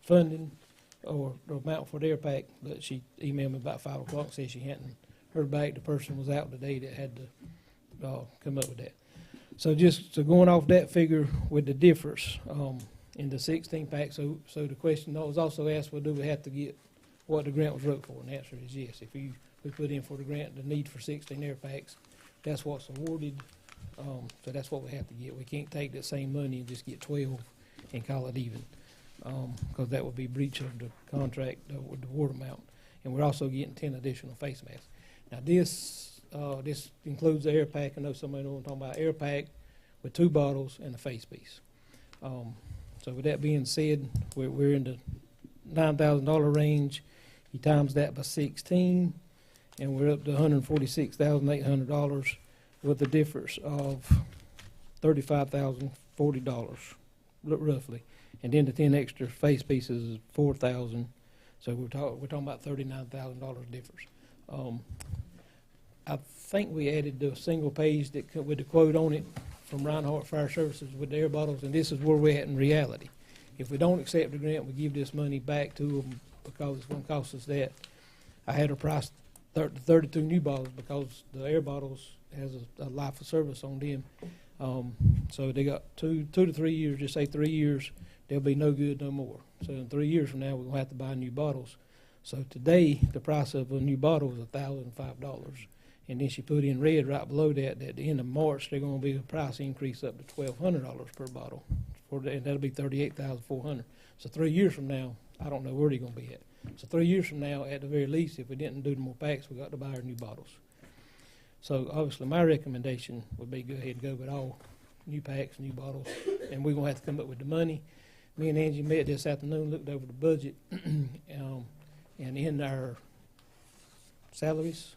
funding or amount for their pack, but she emailed me about 5 o'clock and said she hadn't heard back. The person was out today that had to come up with that. So going off that figure with the difference in the 16 pack, so the question was also asked, well, do we have to get what the grant was wrote for? And the answer is yes. If we put in for the grant the need for 16 air packs, that's what's awarded. So that's what we have to get. We can't take that same money and just get 12 and call it even, because that would be breach of the contract with the award amount. And we're also getting 10 additional face masks. Now this includes the air pack. I know somebody knows what I'm talking about. Air pack with 2 bottles and a face piece. So with that being said, we're in the $9,000 range. You times that by 16, and we're up to $146,800 with a difference of $35,040 roughly. And then the 10 extra face pieces is $4,000. So we're talking about $39,000 difference. I think we added the single page with the quote on it from Reinhardt Fire Services with the air bottles, and this is where we're at in reality. If we don't accept the grant, we give this money back to them because it's going to cost us that. I had her price 32 new bottles because the air bottles has a life of service on them. So they got 2 to 3 years, just say 3 years, they'll be no good no more. So in 3 years from now, we're going to have to buy new bottles. So today, the price of a new bottle is $1,005. And then she put in red right below that at the end of March, they're going to be a price increase up to $1,200 per bottle. And that'll be $38,400. So 3 years from now, I don't know where they're gonna be at. So 3 years from now, at the very least, if we didn't do more packs, we got to buy our new bottles. So obviously, my recommendation would be go ahead and go with all new packs, new bottles, and we're gonna have to come up with the money. Me and Angie met this afternoon, looked over the budget, and in our salaries,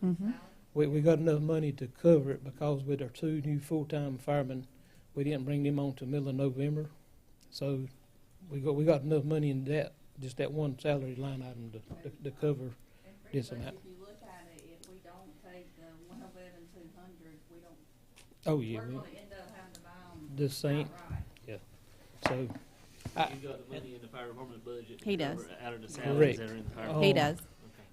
we got enough money to cover it because with our 2 new full-time firemen, we didn't bring them on till middle of November. So we got enough money in that, just that one salary line item to cover this amount. If you look at it, if we don't take the 111,200, we don't. Oh, yeah. We're gonna end up having to buy them The same, outright. yeah. So, You got the money in the fire department budget. He does. Out of the Correct. salaries that are in the fire. Oh. He does.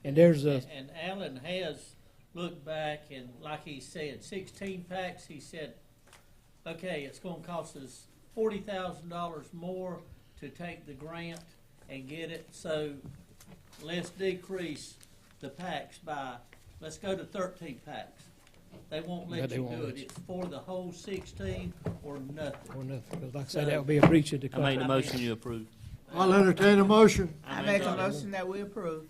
and there's a, And Alan has looked back and like he said, 16 packs, he said, okay, it's gonna cost us $40,000 more to take the grant and get it, so let's decrease the packs by, let's go to 13 packs. They won't Yeah, let they you won't do let it. you. It's for the whole 16 or nothing. or nothing, because like I say, that would be a breach of the I made contract. a motion, you approve. I'll entertain a motion. I make a motion that we approve.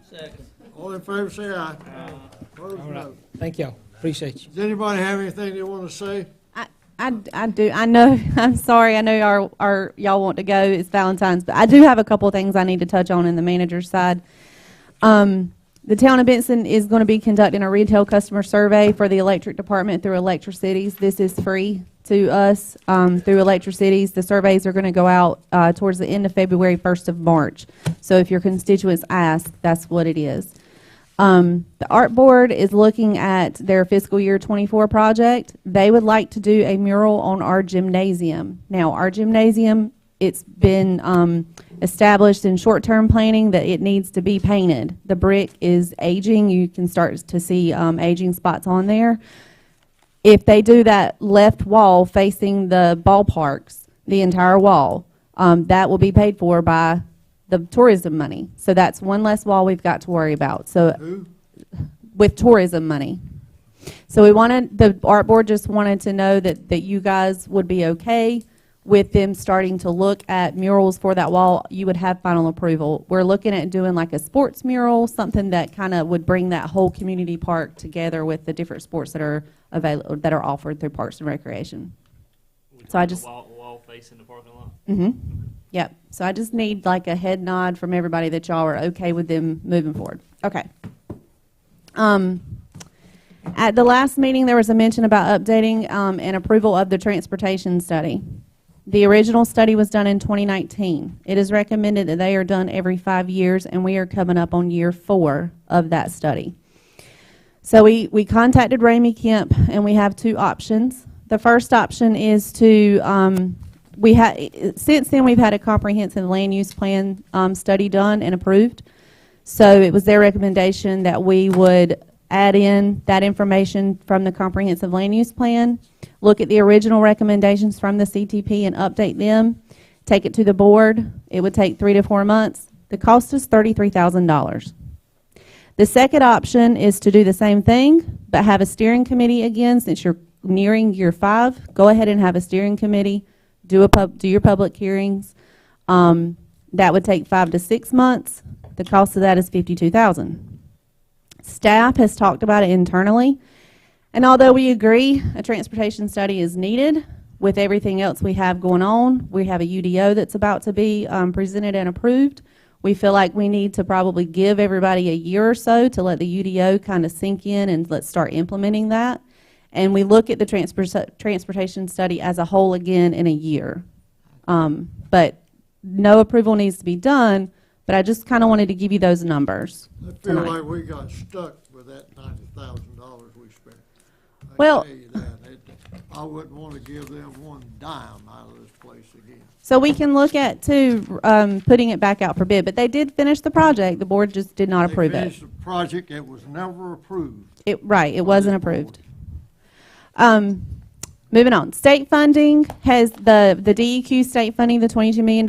Second. All in favor, say aye. Opposed, All right, no. thank y'all, appreciate you. Does anybody have anything they want to say? I do. I know. I'm sorry. I know y'all want to go. It's Valentine's, but I do have a couple of things I need to touch on in the manager's side. The town of Benson is going to be conducting a retail customer survey for the electric department through Electricities. This is free to us through Electricities. The surveys are going to go out towards the end of February, 1st of March. So if your constituents ask, that's what it is. The art board is looking at their fiscal year 24 project. They would like to do a mural on our gymnasium. Now, our gymnasium, it's been established in short-term planning that it needs to be painted. The brick is aging. You can start to see aging spots on there. If they do that left wall facing the ballparks, the entire wall, that will be paid for by the tourism money. So that's one less wall we've got to worry about. So Who? with tourism money. So the art board just wanted to know that you guys would be okay with them starting to look at murals for that wall. You would have final approval. We're looking at doing like a sports mural, something that kind of would bring that whole community park together with the different sports that are available, that are offered through Parks and Recreation. So I just Wall facing the parking lot. Yep. So I just need like a head nod from everybody that y'all are okay with them moving forward. Okay. At the last meeting, there was a mention about updating and approval of the transportation study. The original study was done in 2019. It is recommended that they are done every 5 years, and we are coming up on year 4 of that study. So we contacted Ramey Kemp, and we have 2 options. The first option is to since then we've had a comprehensive land use plan study done and approved. So it was their recommendation that we would add in that information from the comprehensive land use plan, look at the original recommendations from the CTP and update them, take it to the board. It would take 3 to 4 months. The cost is $33,000. The second option is to do the same thing, but have a steering committee again. Since you're nearing year 5, go ahead and have a steering committee, do your public hearings. That would take 5 to 6 months. The cost of that is $52,000. Staff has talked about it internally, and although we agree a transportation study is needed with everything else we have going on, we have a UDO that's about to be presented and approved. We feel like we need to probably give everybody a year or so to let the UDO kind of sink in and let's start implementing that. And we look at the transportation study as a whole again in a year. But no approval needs to be done, but I just kind of wanted to give you those numbers I feel tonight. like we got stuck with that $90,000 we spent. I Well- tell you that. I wouldn't want to give them one dime out of this place again. So we can look at, too, putting it back out for bid. But they did finish the project. The board just did not approve They it. finished the project, it was never approved. Right, it wasn't approved. Moving on, state funding has the DEQ state funding, the $22 million,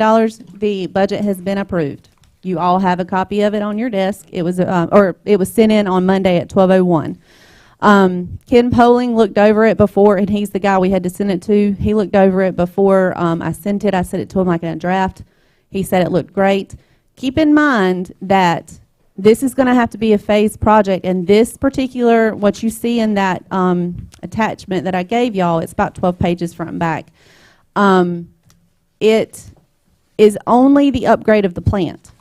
the budget has been approved. You all have a copy of it on your desk. It was, it was sent in on Monday at 12:01. Ken Poling looked over it before, and he's the guy we had to send it to. He looked over it before I sent it. I sent it to him like in a draft. He said it looked great. keep in mind that this is going to have to be a phased project, and this particular, what you see in that attachment that I gave y'all, it's about 12 pages front and back. It is only the upgrade of the plant.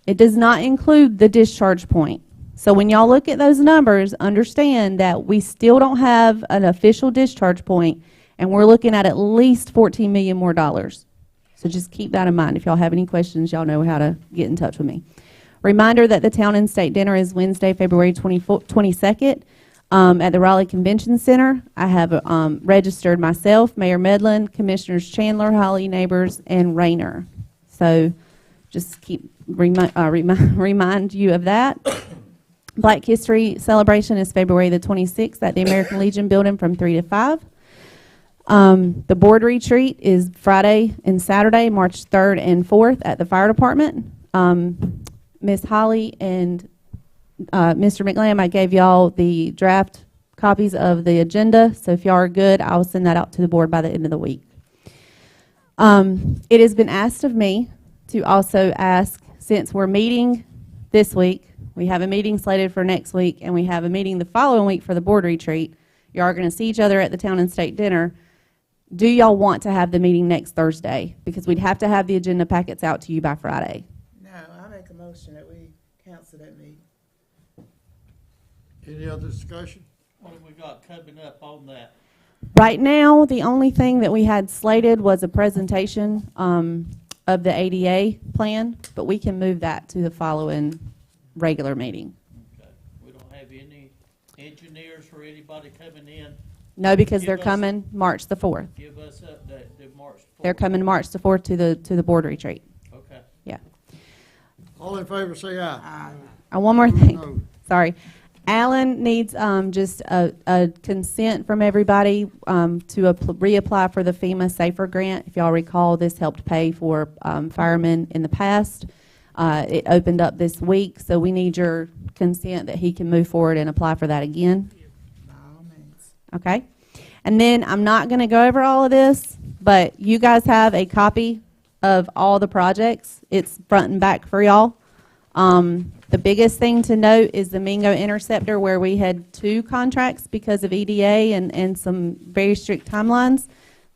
It does not include the discharge point. So when y'all look at those numbers, understand that we still don't have an official discharge point, and we're looking at least $14 million more. So just keep that in mind. If y'all have any questions, y'all know how to get in touch with me. Reminder that the Town and State Dinner is Wednesday, February 22nd at the Raleigh Convention Center. I have registered myself, Mayor Medlin, Commissioners Chandler, Holly, Neighbors, and Rayner. So just keep remind you of that. Black History Celebration is February the 26th at the American Legion Building from 3 to 5. The board retreat is Friday and Saturday, March 3rd and 4th at the Fire Department. Ms. Holly and Mr. McLam, I gave y'all the draft copies of the agenda, so if y'all are good, I'll send that out to the board by the end of the week. It has been asked of me to also ask, since we're meeting this week, we have a meeting slated for next week, and we have a meeting the following week for the board retreat. You are going to see each other at the Town and State Dinner. Do y'all want to have the meeting next Thursday? Because we'd have to have the agenda packets out to you by Friday. No, I make a motion that we cancel that meeting. Any other discussion? What have we got coming up on that? Right now, the only thing that we had slated was a presentation of the ADA plan, but we can move that to the following regular meeting. Okay. We don't have any engineers or anybody coming in? No, because they're coming March the 4th. Give us update, March 4th. They're coming March the 4th to the board retreat. Okay. Yeah. All in favor, say aye. One more thing. No. Sorry. Alan needs just a consent from everybody to reapply for the FEMA SAFER grant. If y'all recall, this helped pay for firemen in the past. It opened up this week, so we need your consent that he can move forward and apply for that again. Okay? And then I'm not going to go over all of this, but you guys have a copy of all the projects. It's front and back for y'all. The biggest thing to note is the Mingo Interceptor, where we had 2 contracts because of EDA and some very strict timelines.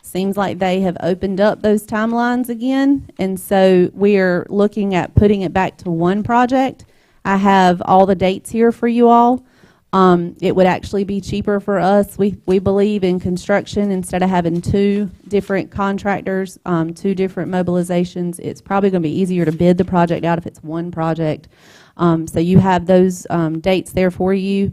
Seems like they have opened up those timelines again, and so we're looking at putting it back to 1 project. I have all the dates here for you all. It would actually be cheaper for us. We believe in construction, instead of having 2 different contractors, 2 different mobilizations, it's probably going to be easier to bid the project out if it's 1 project. So you have those dates there for you.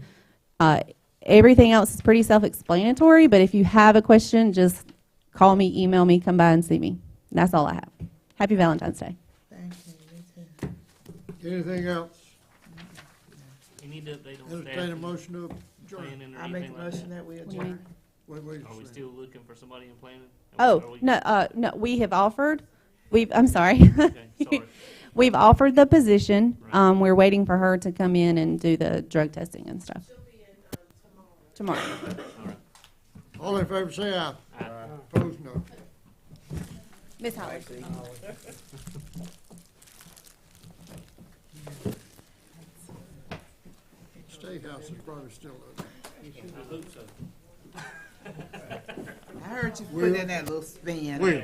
Everything else is pretty self-explanatory, but if you have a question, just call me, email me, come by and see me. That's all I have. Happy Valentine's Day. Thank you, me too. Anything else? You need to update on staff. Entertain a motion to adjourn. Planning or I make a anything like motion that. that we adjourn. Wait Are we a second. still looking for somebody in planning? Oh, Are we- no, we have offered. I'm sorry. Okay, sorry. We've offered the position. We're waiting for her to come in and do the drug testing and stuff. She'll be in tomorrow. All right. All in favor, say aye. Aye. Opposed, no. Ms. Howard. Steakhouse is probably still open. I hope so. I heard you put in that little spin. Will.